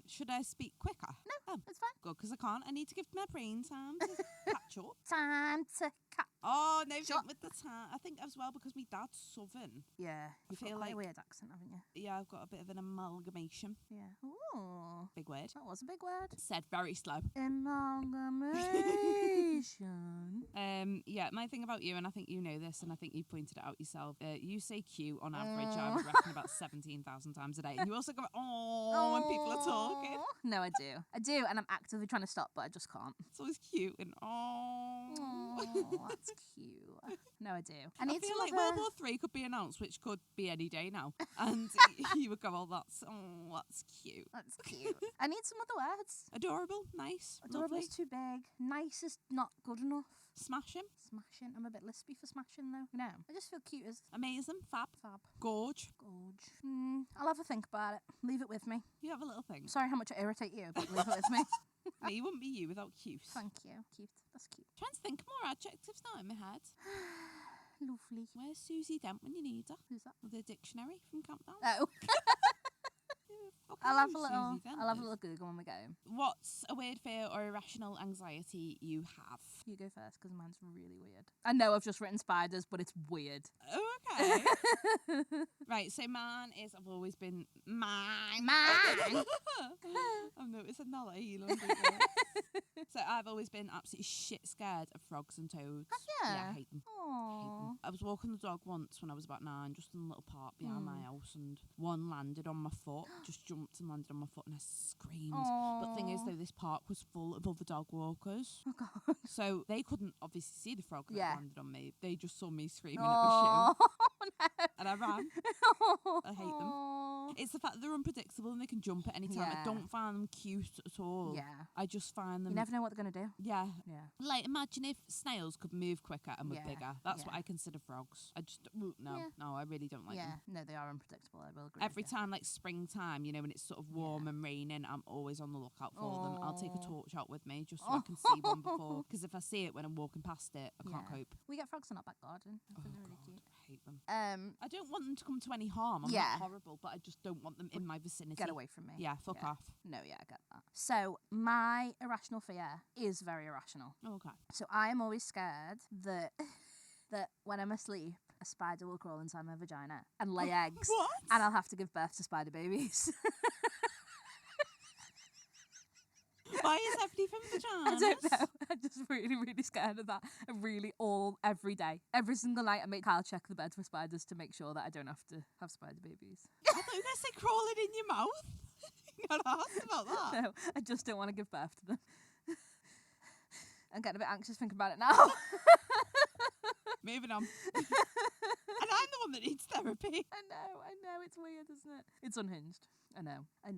Speaker 1: Should I speak quicker?
Speaker 2: No, it's fine.
Speaker 1: Good, because I can't. I need to give my brain time to catch up.
Speaker 2: Time to cut.
Speaker 1: Oh, no,
Speaker 2: Shut-
Speaker 1: don't with the time. I think as well because my dad's Southern.
Speaker 2: Yeah. You've
Speaker 1: feel
Speaker 2: got quite a
Speaker 1: like-
Speaker 2: weird accent, haven't you?
Speaker 1: Yeah, I've got a bit of an amalgamation.
Speaker 2: Yeah. Ooh.
Speaker 1: Big word.
Speaker 2: That was a big word.
Speaker 1: Said very slow.
Speaker 2: Amalgamation.
Speaker 1: Yeah, my thing about you, and I think you know this, and I think you pointed it out yourself, you say cute on average, I would reckon about 17,000 times a day. And you also go, oh, when people are talking.
Speaker 2: No, I do. I do, and I'm actively trying to stop, but I just can't.
Speaker 1: It's always cute and oh.
Speaker 2: Oh, that's cute. No, I do. I
Speaker 1: I
Speaker 2: need
Speaker 1: feel
Speaker 2: some
Speaker 1: like
Speaker 2: other...
Speaker 1: World War III could be announced, which could be any day now. And you would go, oh, that's cute.
Speaker 2: That's cute. I need some other words.
Speaker 1: Adorable, nice,
Speaker 2: Adorable
Speaker 1: lovely.
Speaker 2: is too big. Nice is not good enough.
Speaker 1: Smashing,
Speaker 2: Smashing. I'm a bit lispy for smashing though. No, I just feel cute as
Speaker 1: amazing, fab,
Speaker 2: fab.
Speaker 1: gorge.
Speaker 2: Gorge. I'll have a think about it. Leave it with me.
Speaker 1: You have a little thing.
Speaker 2: Sorry how much I irritate you, but leave it with me.
Speaker 1: No, you wouldn't be you without cute.
Speaker 2: Thank you. Cute. That's cute.
Speaker 1: Trying to think of more adjectives now in my head.
Speaker 2: Lovely.
Speaker 1: Where's Susie Dent when you need her?
Speaker 2: Who's that?
Speaker 1: The dictionary from Countdown.
Speaker 2: Oh.
Speaker 1: Okay,
Speaker 2: I'll have a
Speaker 1: Susie
Speaker 2: little. I'll have a
Speaker 1: Denters.
Speaker 2: little Google when we go home.
Speaker 1: What's a weird fear or irrational anxiety you have?
Speaker 2: You go first because mine's really weird. I know I've just written spiders, but it's weird.
Speaker 1: Oh, okay. Right, so mine is I've always been mine. I'm noticing now that I don't you? So I've always been absolutely shit scared of frogs and toads.
Speaker 2: Yeah.
Speaker 1: Yeah, I hate them.
Speaker 2: Aww.
Speaker 1: I was walking the dog once when I was about 9, just in a little park behind my house, and one landed on my foot, just jumped and landed on my foot, and I screamed. But the thing is, though, this park was full of other dog walkers.
Speaker 2: Oh God.
Speaker 1: So they couldn't obviously see the frog that
Speaker 2: Yeah.
Speaker 1: landed on me. They just saw me screaming at my shoe,
Speaker 2: No.
Speaker 1: and I ran. I hate them. It's the fact that they're unpredictable and they can jump at any time.
Speaker 2: Yeah.
Speaker 1: I don't find them cute at all.
Speaker 2: Yeah.
Speaker 1: I just find them...
Speaker 2: You never know what they're going to do.
Speaker 1: Yeah.
Speaker 2: Yeah.
Speaker 1: Like, imagine if snails could move quicker and were
Speaker 2: Yeah,
Speaker 1: bigger. That's what
Speaker 2: yeah.
Speaker 1: I consider frogs. I just... No,
Speaker 2: Yeah.
Speaker 1: no, I really don't like
Speaker 2: Yeah.
Speaker 1: them.
Speaker 2: No, they are unpredictable. I will agree.
Speaker 1: Every
Speaker 2: with you.
Speaker 1: time, like, springtime, you know, when it's sort of warm and raining, I'm always on the lookout for them. I'll take a
Speaker 2: Aw.
Speaker 1: torch out with me just so I can see one before. Because if I see it when I'm walking past it, I can't
Speaker 2: Yeah.
Speaker 1: cope.
Speaker 2: We get frogs in our back garden. I
Speaker 1: Oh,
Speaker 2: think they're really
Speaker 1: God,
Speaker 2: cute.
Speaker 1: I hate them. I
Speaker 2: Um,
Speaker 1: don't want them to come to any harm. I'm
Speaker 2: Yeah.
Speaker 1: not horrible, but I just don't want them in my vicinity.
Speaker 2: get away from me.
Speaker 1: Yeah, fuck
Speaker 2: Yeah.
Speaker 1: off.
Speaker 2: No, yeah, I get that. So my irrational fear is very irrational.
Speaker 1: Okay.
Speaker 2: So I am always scared that that when I'm asleep, a spider will crawl inside my vagina and lay eggs,
Speaker 1: What?
Speaker 2: and I'll have to give birth to spider babies.
Speaker 1: Why is everything vaginas?
Speaker 2: I don't know. I'm just really, really scared of that. Every day, every single night, I make Kyle check the bed for spiders to make sure that I don't have to have spider babies.
Speaker 1: I thought you were going to say crawling in your mouth. You're not asked about that.
Speaker 2: No, I just don't want to give birth to them. I'm getting a bit anxious thinking about it now.
Speaker 1: Moving on. And I'm the one that needs therapy.
Speaker 2: I know, it's weird, isn't it? It's unhinged. I know. I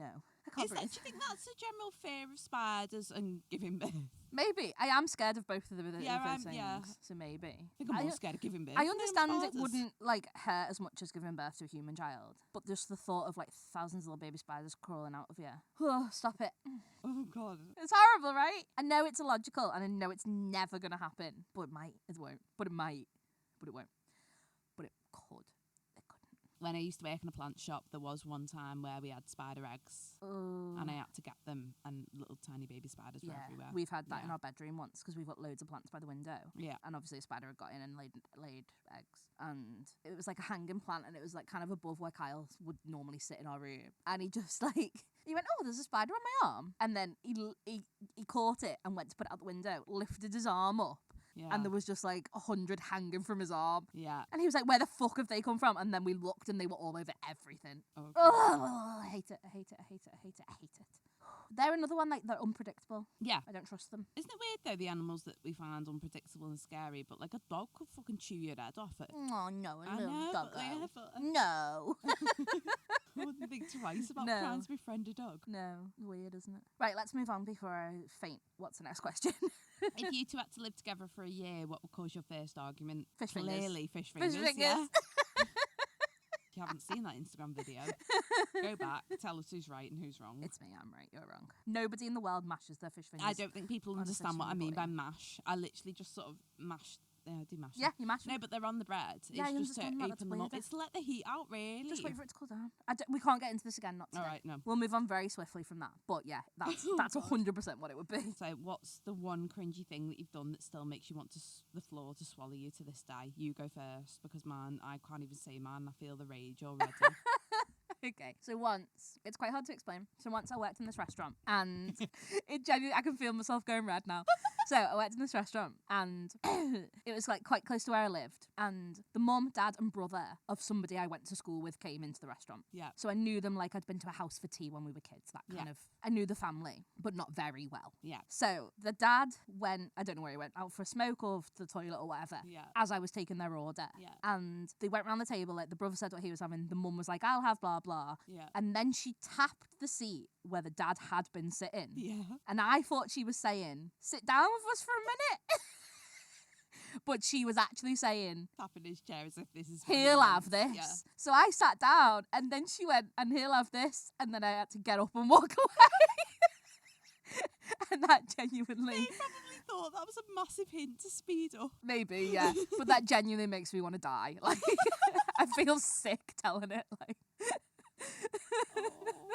Speaker 2: can't
Speaker 1: Do
Speaker 2: breathe.
Speaker 1: you think that's a general fear of spiders and giving birth?
Speaker 2: Maybe. I am scared of both of those
Speaker 1: Yeah,
Speaker 2: things,
Speaker 1: yeah.
Speaker 2: so maybe.
Speaker 1: I think I'm more scared of giving birth.
Speaker 2: I
Speaker 1: than
Speaker 2: understand it
Speaker 1: spiders.
Speaker 2: wouldn't like hurt as much as giving birth to a human child, but just the thought of like thousands of little baby spiders crawling out of you. Oh, stop it.
Speaker 1: Oh, God.
Speaker 2: It's horrible, right? I know it's illogical and I know it's never going to happen, but it might. It won't. But it might. But it won't. But it could. It couldn't.
Speaker 1: When I used to work in a plant shop, there was one time where we had spider eggs.
Speaker 2: Oh.
Speaker 1: And I had to get them, and little tiny baby spiders were everywhere.
Speaker 2: We've had that in
Speaker 1: Yeah.
Speaker 2: our bedroom once because we've got loads of plants by the window.
Speaker 1: Yeah.
Speaker 2: And obviously a spider had got in and laid eggs. And it was like a hanging plant and it was like kind of above where Kyle would normally sit in our room. And he just like, he went, oh, there's a spider on my arm. And then he caught it and went to put it out the window, lifted his arm up.
Speaker 1: Yeah.
Speaker 2: And there was just like 100 hanging from his arm.
Speaker 1: Yeah.
Speaker 2: And he was like, where the fuck have they come from? And then we looked and they were all over everything.
Speaker 1: Oh,
Speaker 2: Oh, I hate it. I hate it. I hate it. I hate it. I hate it. They're another one, like, they're unpredictable.
Speaker 1: yeah.
Speaker 2: I don't trust them.
Speaker 1: Isn't it weird, though, the animals that we find unpredictable and scary, but, like, a dog could fucking chew your head off it.
Speaker 2: Oh, no, a
Speaker 1: I
Speaker 2: little
Speaker 1: know,
Speaker 2: doggo.
Speaker 1: but, yeah, but
Speaker 2: No.
Speaker 1: I wouldn't think twice about
Speaker 2: No.
Speaker 1: trying to befriend a dog.
Speaker 2: No. Weird, isn't it? Right, let's move on before I faint. What's the next question?
Speaker 1: If you two had to live together for a year, what would cause your first argument?
Speaker 2: Fish fingers.
Speaker 1: Clearly fish fingers,
Speaker 2: Fish
Speaker 1: yeah.
Speaker 2: fingers.
Speaker 1: If you haven't seen that Instagram video, go back, tell us who's right and who's wrong.
Speaker 2: It's me, I'm right, you're wrong. Nobody in the world mashes their fish fingers.
Speaker 1: I don't think people
Speaker 2: On a
Speaker 1: understand
Speaker 2: fish
Speaker 1: what I
Speaker 2: finger
Speaker 1: mean by
Speaker 2: body.
Speaker 1: mash. I literally just sort of mash. I do mash
Speaker 2: Yeah,
Speaker 1: them.
Speaker 2: you mash
Speaker 1: No,
Speaker 2: them.
Speaker 1: but they're on the bread.
Speaker 2: Yeah, I
Speaker 1: it's just to
Speaker 2: understand that, that's
Speaker 1: open them up.
Speaker 2: weirder.
Speaker 1: It's to let the heat out, really.
Speaker 2: Just wait for it to cool down. We can't get into this again, not today.
Speaker 1: All right, no.
Speaker 2: We'll move on very swiftly from that. But yeah, that's
Speaker 1: Oh,
Speaker 2: that's
Speaker 1: God.
Speaker 2: 100% what it would be.
Speaker 1: So, what's the one cringy thing that you've done that still makes you want the floor to swallow you to this day? You go first, because man, I can't even say man. I feel the rage already.
Speaker 2: Okay, so once, it's quite hard to explain. So once I worked in this restaurant and it genuinely, I can feel myself going red now. So I worked in this restaurant and it was like quite close to where I lived. And the mum, dad and brother of somebody I went to school with came into the restaurant.
Speaker 1: Yeah.
Speaker 2: So I knew them like I'd been to a house for tea when we were kids, that kind
Speaker 1: Yeah.
Speaker 2: of, I knew the family, but not very well.
Speaker 1: Yeah.
Speaker 2: So the dad went, I don't know where he went, out for a smoke or to the toilet or whatever,
Speaker 1: Yeah.
Speaker 2: as I was taking their order.
Speaker 1: Yeah.
Speaker 2: And they went round the table, like the brother said what he was having, the mum was like, I'll have blah, blah.
Speaker 1: Yeah.
Speaker 2: And then she tapped the seat where the dad had been sitting.
Speaker 1: Yeah.
Speaker 2: And I thought she was saying, sit down with us for a minute. But she was actually saying,
Speaker 1: Tapping his chair as if this is. what he
Speaker 2: he'll have
Speaker 1: wants.
Speaker 2: this.
Speaker 1: Yeah.
Speaker 2: So I sat down and then she went, and he'll have this. And then I had to get up and walk away. And that genuinely,
Speaker 1: They probably thought that was a massive hint to speed up.
Speaker 2: maybe, yeah. But that genuinely makes me want to die. Like, I feel sick telling it. Like,
Speaker 1: Oh.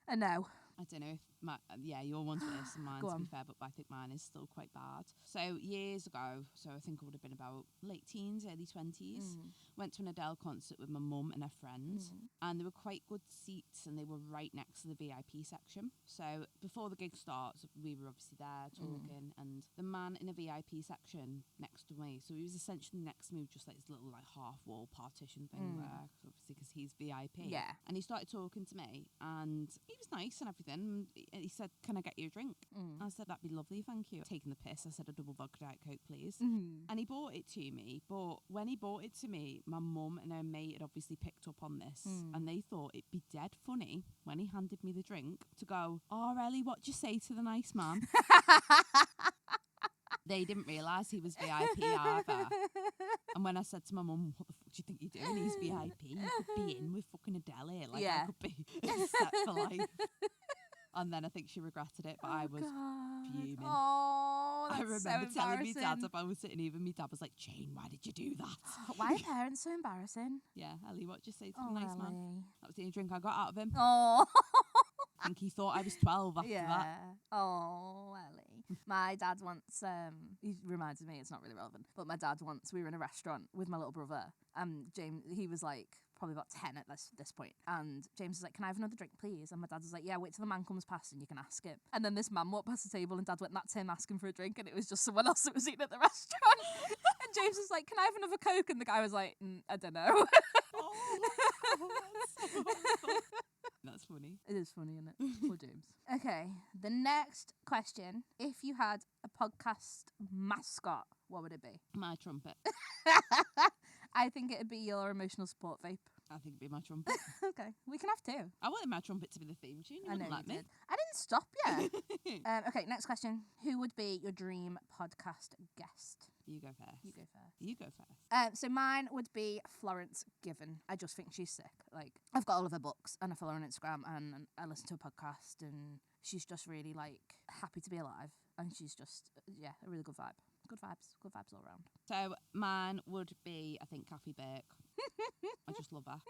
Speaker 2: A no.
Speaker 1: I don't know if your one's worse than mine,
Speaker 2: Go
Speaker 1: to be
Speaker 2: on.
Speaker 1: fair, but I think mine is still quite bad. So years ago, so I think I would have been about late teens, early 20s, went to an Adele concert with my mum and her friends, and they were quite good seats, and they were right next to the VIP section. So before the gig starts, we were obviously there talking, and the man in a VIP section next to me, so he was essentially next to me with just like this little like half-wall partition thing there, obviously because he's VIP.
Speaker 2: Yeah.
Speaker 1: And he started talking to me, and he was nice and everything. And he said, "Can I get you a drink?" I said, "That'd be lovely, thank you." Taking the piss, I said, "A double vodka Diet Coke, please." And he bought it to me, but when he bought it to me, my mum and her mate had obviously picked up on this, and they thought it'd be dead funny when he handed me the drink to go, "Oh, Ellie, what'd you say to the nice man?" They didn't realise he was VIP either. And when I said to my mum, "What the fuck do you think you're doing? He's VIP. You could be in with fucking Adele here. Like, I could be set for life." And then I think she regretted it, but I was fuming.
Speaker 2: Oh, that's
Speaker 1: I remember
Speaker 2: so
Speaker 1: telling my dad
Speaker 2: embarrassing.
Speaker 1: if I was sitting, even my dad was like, "Jane, why did you do that?"
Speaker 2: Why are parents so embarrassing?
Speaker 1: Yeah, Ellie, what'd you say to
Speaker 2: Oh,
Speaker 1: the nice man?
Speaker 2: Ellie.
Speaker 1: That was the only drink I got out of him.
Speaker 2: Oh.
Speaker 1: I think he thought I was 12 after that.
Speaker 2: Oh, Ellie. My dad once, he reminds me, it's not really relevant, but my dad once, we were in a restaurant with my little brother, and James, he was like probably about 10 at this point, and James was like, "Can I have another drink, please?" And my dad was like, "Yeah, wait till the man comes past and you can ask him." And then this man walked past the table, and Dad went, "That's him asking for a drink," and it was just someone else that was eating at the restaurant. And James was like, "Can I have another Coke?" And the guy was like, "I don't know."
Speaker 1: Oh, that's so horrible. That's funny.
Speaker 2: It is funny, isn't it? Poor James. Okay, the next question. If you had a podcast mascot, what would it be?
Speaker 1: My trumpet.
Speaker 2: I think it'd be your emotional support vape.
Speaker 1: I think it'd be my trumpet.
Speaker 2: Okay, we can have two.
Speaker 1: I wanted my trumpet to be the theme tune. You
Speaker 2: I know
Speaker 1: wouldn't let
Speaker 2: you
Speaker 1: me.
Speaker 2: did. I didn't stop yet. Okay, next question. Who would be your dream podcast guest?
Speaker 1: You go first.
Speaker 2: You go first.
Speaker 1: You go first.
Speaker 2: So mine would be Florence Given. I just think she's sick. Like, I've got all of her books and I follow her on Instagram and I listen to her podcast and she's just really like happy to be alive and she's just a really good vibe. Good vibes all around.
Speaker 1: So mine would be, I think, Kathy Burke. I just love her.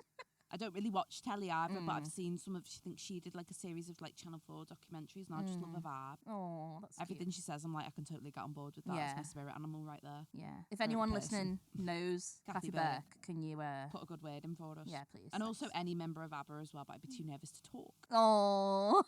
Speaker 1: I don't really watch telly either, but I've seen some of. She thinks she did like a series of like Channel 4 documentaries, and I just love her vibe.
Speaker 2: Oh, that's
Speaker 1: Everything
Speaker 2: cute.
Speaker 1: she says, I'm like, I can totally get on board with that.
Speaker 2: Yeah.
Speaker 1: It's my spirit animal right there.
Speaker 2: Yeah. If
Speaker 1: Great
Speaker 2: anyone
Speaker 1: person.
Speaker 2: listening knows
Speaker 1: Kathy
Speaker 2: Kathy Burke, can you?
Speaker 1: Put a good word in for us.
Speaker 2: Yeah, please.
Speaker 1: And also any member of ABBA as well, but I'd be too nervous to talk.
Speaker 2: Oh.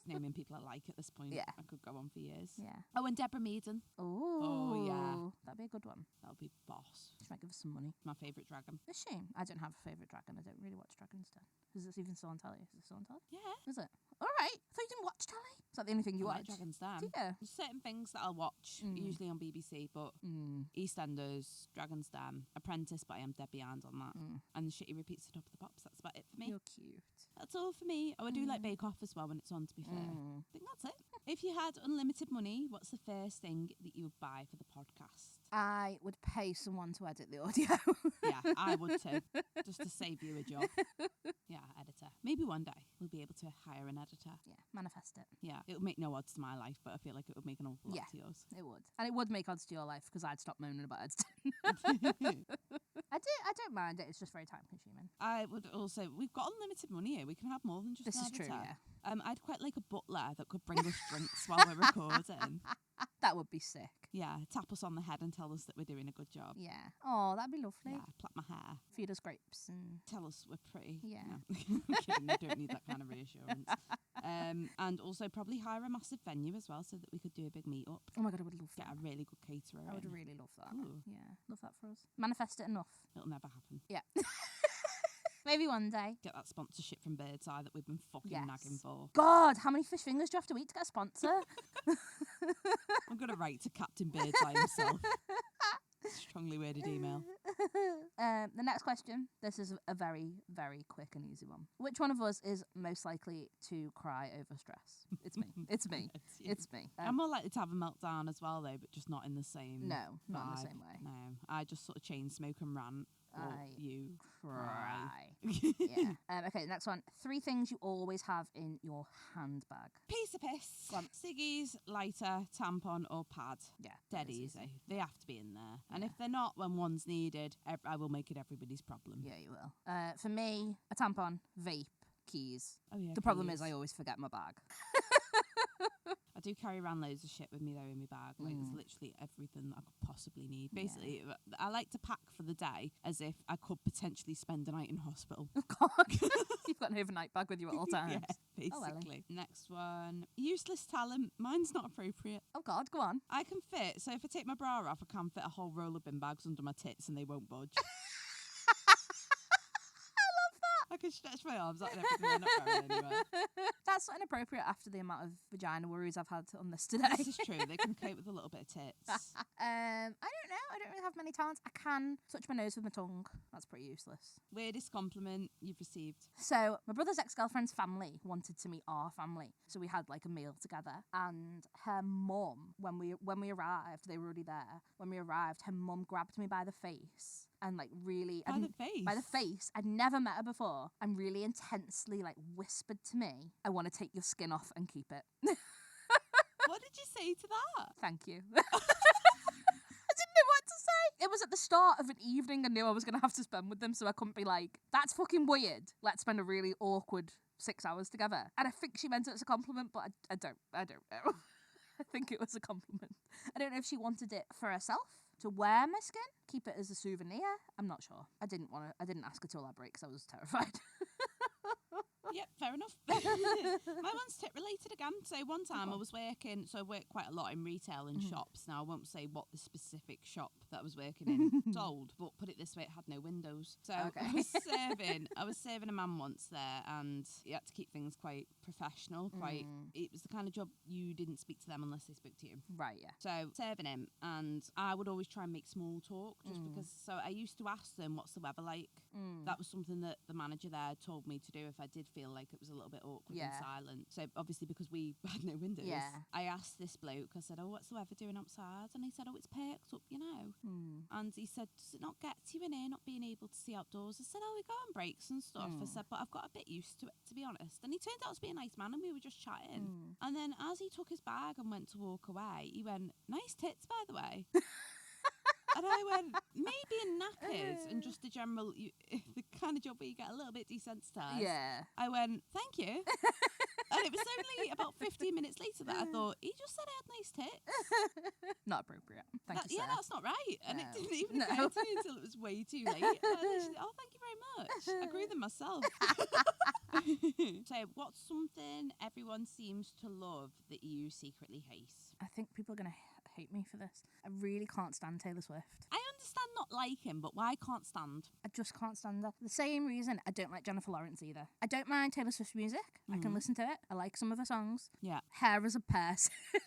Speaker 1: Naming people I like at this point.
Speaker 2: Yeah.
Speaker 1: I could go on for years.
Speaker 2: Yeah.
Speaker 1: Oh, and Deborah Meaden.
Speaker 2: Oh,
Speaker 1: yeah.
Speaker 2: That'd be a good one.
Speaker 1: That would be boss.
Speaker 2: She might give us some money.
Speaker 1: My favourite dragon.
Speaker 2: Is she? I don't have a favourite dragon. I don't really watch Dragon's Den. Is this even still on telly? Is it still on telly?
Speaker 1: Yeah.
Speaker 2: Is it? All right. I thought you didn't watch telly. Is that the only thing you
Speaker 1: I
Speaker 2: watch?
Speaker 1: like Dragon's Den.
Speaker 2: Do you?
Speaker 1: There's certain things that I'll watch, usually on BBC, but EastEnders, Dragon's Den, Apprentice, but I am dead behind on that. And Shitty Repeats the Top of the Pops. That's about it for me.
Speaker 2: You're cute.
Speaker 1: That's all for me. Oh, I do like Bake Off as well when it's on, to be fair. I think that's it. If you had unlimited money, what's the first thing that you would buy for the podcast?
Speaker 2: I would pay someone to edit the audio.
Speaker 1: Yeah, I would too. Just to save you a job. Yeah, editor. Maybe one day we'll be able to hire an editor.
Speaker 2: Yeah, manifest it.
Speaker 1: Yeah, it would make no odds to my life, but I feel like it would make an awful lot
Speaker 2: Yeah.
Speaker 1: to yours.
Speaker 2: It would. And it would make odds to your life because I'd stop moaning about editing. I don't mind it. It's just very time consuming.
Speaker 1: I would also, we've got unlimited money here. We can have more than just
Speaker 2: This
Speaker 1: an
Speaker 2: is true,
Speaker 1: editor.
Speaker 2: yeah.
Speaker 1: I'd quite like a butler that could bring us drinks while we're recording.
Speaker 2: That would be sick.
Speaker 1: Yeah, tap us on the head and tell us that we're doing a good job.
Speaker 2: Yeah. Oh, that'd be lovely.
Speaker 1: Yeah, plait my hair.
Speaker 2: Feed us grapes and
Speaker 1: Tell us we're pretty.
Speaker 2: Yeah.
Speaker 1: No. I'm kidding, I don't need that kind of reassurance. And also probably hire a massive venue as well so that we could do a big meet-up.
Speaker 2: oh my god, I would love
Speaker 1: Get
Speaker 2: that.
Speaker 1: a really good caterer
Speaker 2: I would
Speaker 1: in.
Speaker 2: really love that.
Speaker 1: Ooh.
Speaker 2: Yeah, love that for us. Manifest it enough.
Speaker 1: It'll never happen.
Speaker 2: Yeah. Maybe one day.
Speaker 1: Get that sponsorship from Birdseye that we've been fucking
Speaker 2: Yes.
Speaker 1: nagging for.
Speaker 2: God, how many fish fingers do you have to eat to get a sponsor?
Speaker 1: I'm going to write to Captain Birdseye himself. Strongly worded email.
Speaker 2: The next question. This is a very, very quick and easy one. Which one of us is most likely to cry over stress? It's me. It's me.
Speaker 1: you.
Speaker 2: It's me.
Speaker 1: I'm more likely to have a meltdown as well, though, but just not in the same
Speaker 2: No, not in the
Speaker 1: vibe.
Speaker 2: same way.
Speaker 1: No, I just sort of chain smoke and rant. Or you
Speaker 2: Cry.
Speaker 1: cry.
Speaker 2: Yeah. Okay, next one. 3 things you always have in your handbag.
Speaker 1: Piece of piss.
Speaker 2: Go on.
Speaker 1: Ciggies, lighter, tampon, or pad.
Speaker 2: Yeah.
Speaker 1: Dead
Speaker 2: that's
Speaker 1: easy. They have to be in there. And if they're not when one's needed, I will make it everybody's problem.
Speaker 2: Yeah, you will. For me, a tampon, vape, keys.
Speaker 1: Oh yeah.
Speaker 2: The problem is
Speaker 1: keys.
Speaker 2: I always forget my bag.
Speaker 1: I do carry around loads of shit with me though in my bag. Like there's literally everything that I could possibly need. Basically, I like to pack for the day as if I could potentially spend the night in hospital.
Speaker 2: Oh God, you've got an overnight bag with you at all times.
Speaker 1: Yeah, basically. Next one, useless talent. Mine's not appropriate.
Speaker 2: Oh God, go on.
Speaker 1: I can fit. So if I take my bra off, I can fit a whole roll of bin bags under my tits and they won't budge. I can stretch my arms out and everything. They're not going anywhere.
Speaker 2: That's inappropriate after the amount of vagina worries I've had on this today.
Speaker 1: This is true. They can cope with a little bit of tits.
Speaker 2: I don't know. I don't really have many talents. I can touch my nose with my tongue. That's pretty useless.
Speaker 1: Weirdest compliment you've received?
Speaker 2: So my brother's ex-girlfriend's family wanted to meet our family, so we had like a meal together. And her mum, when we arrived, they were already there. When we arrived, her mum grabbed me by the face. And like really
Speaker 1: By the face?
Speaker 2: By the face. I'd never met her before. And really intensely like whispered to me, I want to take your skin off and keep it.
Speaker 1: What did you say to that?
Speaker 2: Thank you. I didn't know what to say. It was at the start of an evening I knew I was going to have to spend with them, so I couldn't be like, that's fucking weird. Let's spend a really awkward 6 hours together. And I think she meant it as a compliment, but I don't know. I think it was a compliment. I don't know if she wanted it for herself, to wear my skin, keep it as a souvenir. I'm not sure. I didn't ask her to elaborate because I was terrified.
Speaker 1: Yep, fair enough. My one's tip related again. So one time I was working, so I work quite a lot in retail and shops. Now I won't say what the specific shop that I was working in sold, but put it this way, it had no windows. So I was serving a man once there, and you had to keep things quite professional. It was the kind of job you didn't speak to them unless they spoke to you.
Speaker 2: Right, yeah.
Speaker 1: So serving him, and I would always try and make small talk just because. So I used to ask them, "What's the weather like?" That was something that the manager there told me to do if I did feel like it was a little bit awkward and silent. So obviously because we had no windows, I asked this bloke, I said, "Oh, what's the weather doing outside?" And he said, "Oh, it's perked up, you know." And he said, "Does it not get to you in here not being able to see outdoors?" I said, "Oh, we go on breaks and stuff." I said, "But I've got a bit used to it, to be honest." And he turned out to be a nice man and we were just chatting. And then as he took his bag and went to walk away, he went, "Nice tits, by the way." And I went, me being knackered and just the general, the kind of job where you get a little bit desensitised.
Speaker 2: Yeah.
Speaker 1: I went, "Thank you." And it was only about 15 minutes later that I thought, he just said I had nice tits.
Speaker 2: Not appropriate. Thank you, sir.
Speaker 1: Yeah, that's not right. And
Speaker 2: No.
Speaker 1: it didn't even occur to me until it was way too late. And I literally, "Oh, thank you very much. I grew them myself." So what's something everyone seems to love that you secretly hate?
Speaker 2: I think people are going to hate me for this. I really can't stand Taylor Swift.
Speaker 1: I understand not liking, but why can't stand?
Speaker 2: I just can't stand her. The same reason I don't like Jennifer Lawrence either. I don't mind Taylor Swift's music. I can listen to it. I like some of her songs.
Speaker 1: Yeah.
Speaker 2: Hair as a person.
Speaker 1: I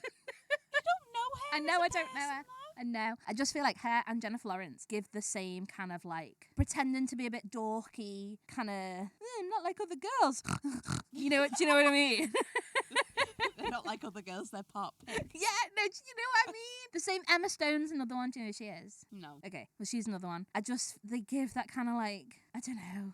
Speaker 1: don't know her.
Speaker 2: I know I don't know her. I know. I just feel like her and Jennifer Lawrence give the same kind of like pretending to be a bit dorky, kind of, I'm not like other girls. Do you know what I mean?
Speaker 1: They're not like other girls, they're pop.
Speaker 2: Yeah, no, do you know what I mean? The same Emma Stone's another one. Do you know who she is?
Speaker 1: No.
Speaker 2: Okay, well, she's another one. They give that kind of like, I don't know.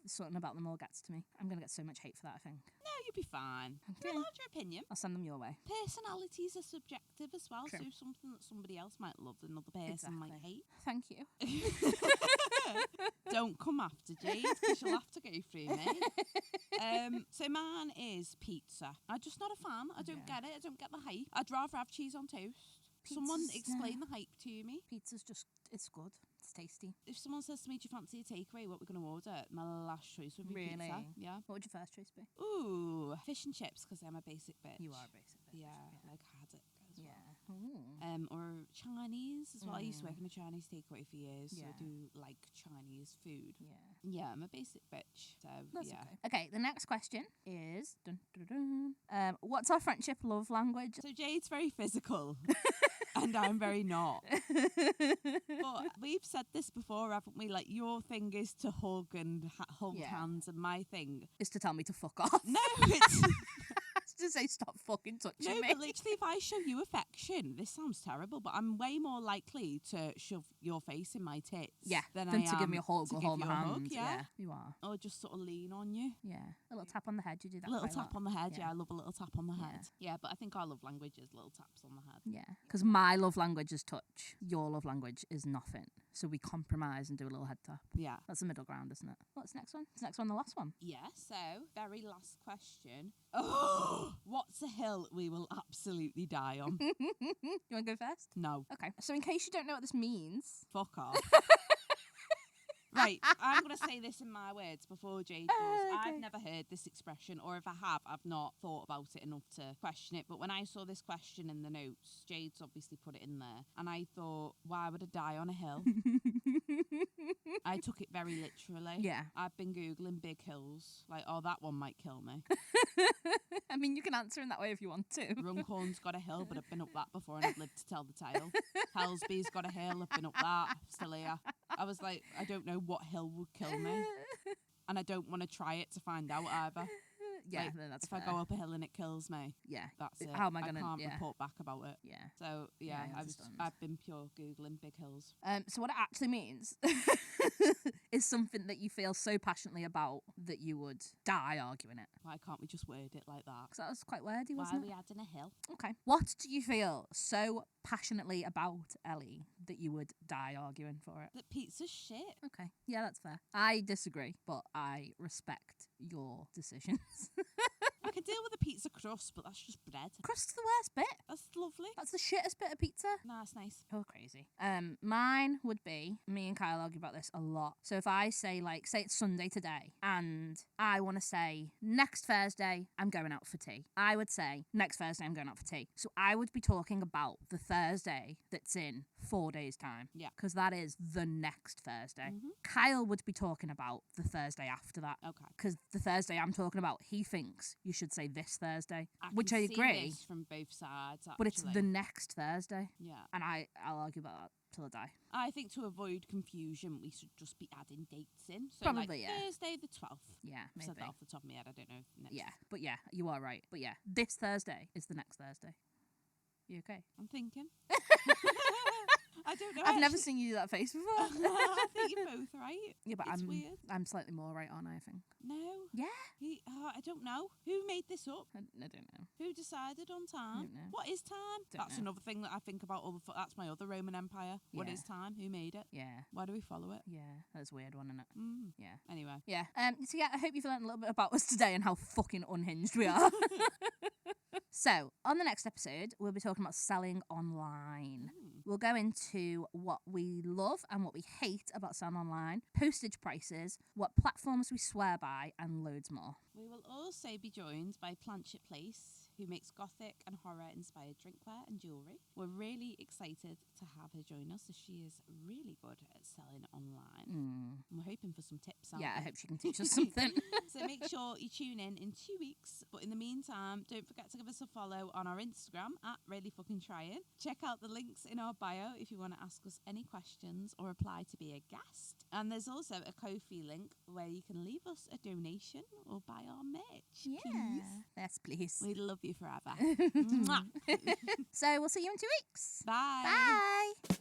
Speaker 2: Something about them all gets to me. I'm going to get so much hate for that, I think.
Speaker 1: No, you'll be fine.
Speaker 2: Okay.
Speaker 1: You're allowed your opinion.
Speaker 2: I'll send them your way.
Speaker 1: Personalities are subjective as well,
Speaker 2: True.
Speaker 1: so something that somebody else might love, another person might hate.
Speaker 2: Thank you.
Speaker 1: Don't come after Jade, because you'll have to go through me. So mine is pizza. I'm just not a fan. I don't get it. I don't get the hype. I'd rather have cheese on toast. Someone explain the hype to me.
Speaker 2: Pizza's just, it's good. It's tasty.
Speaker 1: If someone says to me, "Do you fancy a takeaway? What we're going to order?" My last choice would be pizza. Yeah.
Speaker 2: What would your first choice be?
Speaker 1: Ooh, fish and chips, because I'm a basic bitch.
Speaker 2: You are a basic bitch.
Speaker 1: Yeah, like haddock as well.
Speaker 2: Ooh.
Speaker 1: Or Chinese as well. I used to work in a Chinese takeaway for years, so I do like Chinese food. Yeah, I'm a basic bitch. So
Speaker 2: That's okay. The next question is what's our friendship love language?
Speaker 1: So Jade's very physical. And I'm very not. But we've said this before, haven't we? Like, your thing is to hug and hold hands, and my thing
Speaker 2: is to tell me to fuck off.
Speaker 1: No, it's
Speaker 2: to say stop fucking touching
Speaker 1: no,
Speaker 2: me.
Speaker 1: but literally, if I show you affection, this sounds terrible, but I'm way more likely to shove your face in my tits. Than
Speaker 2: to give me a hug or hold my hand.
Speaker 1: Hug, yeah,
Speaker 2: you are.
Speaker 1: Or just sort of lean on you.
Speaker 2: Yeah, a little tap on the head. You do that.
Speaker 1: A little tap on the head. Yeah, I love a little tap on the head. Yeah, but I think our love language is little taps on the head.
Speaker 2: Yeah, because my love language is touch. Your love language is nothing. So we compromise and do a little head top.
Speaker 1: Yeah.
Speaker 2: That's the middle ground, isn't it? What's the next one? Is the next one the last one?
Speaker 1: Yeah, so very last question. Oh, what's a hill we will absolutely die on?
Speaker 2: You want to go first?
Speaker 1: No.
Speaker 2: Okay. So in case you don't know what this means...
Speaker 1: Fuck off. Right, I'm going to say this in my words before Jade does.
Speaker 2: Okay.
Speaker 1: I've never heard this expression, or if I have, I've not thought about it enough to question it. But when I saw this question in the notes, Jade's obviously put it in there, and I thought, why would I die on a hill? I took it very literally.
Speaker 2: Yeah.
Speaker 1: I've been Googling big hills, like, oh, that one might kill me.
Speaker 2: I mean, you can answer in that way if you want to.
Speaker 1: Runcorn's got a hill, but I've been up that before and I've lived to tell the tale. Hellsby's got a hill, I've been up that, still here. I was like, I don't know what hill would kill me, and I don't want to try it to find out either.
Speaker 2: Yeah,
Speaker 1: like,
Speaker 2: no, that's
Speaker 1: if
Speaker 2: fair.
Speaker 1: I go up a hill and it kills me,
Speaker 2: Yeah.
Speaker 1: that's it.
Speaker 2: How am I gonna-
Speaker 1: I can't
Speaker 2: yeah.
Speaker 1: report back about it.
Speaker 2: Yeah.
Speaker 1: So yeah,
Speaker 2: Yeah, I understand.
Speaker 1: I've been pure Googling big hills.
Speaker 2: So what it actually means is something that you feel so passionately about that you would die arguing it.
Speaker 1: Why can't we just word it like that?
Speaker 2: Because that was quite wordy,
Speaker 1: Why are
Speaker 2: wasn't
Speaker 1: we
Speaker 2: it?
Speaker 1: adding a hill?
Speaker 2: Okay. What do you feel so passionately about, Ellie, that you would die arguing for it?
Speaker 1: That pizza's shit.
Speaker 2: Okay. Yeah, that's fair. I disagree, but I respect your decisions.
Speaker 1: I can deal with a pizza crust, but that's just bread.
Speaker 2: Crust's the worst bit.
Speaker 1: That's lovely.
Speaker 2: That's the shittest bit of pizza.
Speaker 1: Nah, it's nice.
Speaker 2: Oh, crazy. Mine would be, me and Kyle argue about this a lot. So if I say it's Sunday today, and I want to say, next Thursday, I'm going out for tea. I would say, next Thursday, I'm going out for tea. So I would be talking about the Thursday that's in 4 days' time.
Speaker 1: Yeah.
Speaker 2: Because that is the next Thursday.
Speaker 1: Mhm.
Speaker 2: Kyle would be talking about the Thursday after that.
Speaker 1: Okay.
Speaker 2: Because the Thursday I'm talking about, he thinks you should say this Thursday, which
Speaker 1: can
Speaker 2: I
Speaker 1: see
Speaker 2: agree.
Speaker 1: this from both sides,
Speaker 2: But it's
Speaker 1: actually.
Speaker 2: the next Thursday.
Speaker 1: Yeah.
Speaker 2: And I'll argue about that till I die.
Speaker 1: I think to avoid confusion, we should just be adding dates in. So
Speaker 2: Probably,
Speaker 1: like
Speaker 2: yeah.
Speaker 1: Thursday the 12th.
Speaker 2: Yeah,
Speaker 1: I said
Speaker 2: maybe.
Speaker 1: that off the top of my head. I don't know. If next
Speaker 2: Yeah, but yeah, you are right. But yeah, this Thursday is the next Thursday. You okay?
Speaker 1: I'm thinking. I don't know.
Speaker 2: I've never
Speaker 1: actually.
Speaker 2: seen you do that face before.
Speaker 1: I think you're both right.
Speaker 2: Yeah, but
Speaker 1: It's weird.
Speaker 2: I'm slightly more right on, I think.
Speaker 1: No.
Speaker 2: Yeah.
Speaker 1: I don't know. Who made this up?
Speaker 2: I don't know.
Speaker 1: Who decided on time?
Speaker 2: Don't know.
Speaker 1: What is time?
Speaker 2: Don't
Speaker 1: That's
Speaker 2: know.
Speaker 1: another thing that I think about. That's my other Roman Empire. What
Speaker 2: Yeah.
Speaker 1: is time? Who made it?
Speaker 2: Yeah.
Speaker 1: Why do we follow it?
Speaker 2: Yeah, that's a weird one, isn't it?
Speaker 1: Mm.
Speaker 2: Yeah.
Speaker 1: Anyway.
Speaker 2: Yeah. So yeah, I hope you've learned a little bit about us today and how fucking unhinged we are. So, on the next episode, we'll be talking about selling online. We'll go into what we love and what we hate about selling online, postage prices, what platforms we swear by, and loads more.
Speaker 1: We will also be joined by Planchet Place, who makes gothic and horror-inspired drinkware and jewellery. We're really excited to have her join us, as she is really good at selling online. And we're hoping for some tips, aren't
Speaker 2: Yeah, I
Speaker 1: we?
Speaker 2: hope she can teach us something.
Speaker 1: So make sure you tune in 2 weeks. But in the meantime, don't forget to give us a follow on our Instagram at ReallyFuckingTrying. Check out the links in our bio if you want to ask us any questions or apply to be a guest. And there's also a Ko-fi link where you can leave us a donation or buy our merch. Please.
Speaker 2: Yes, please.
Speaker 1: We love you forever. Mwah.
Speaker 2: So we'll see you in 2 weeks.
Speaker 1: Bye.
Speaker 2: Bye.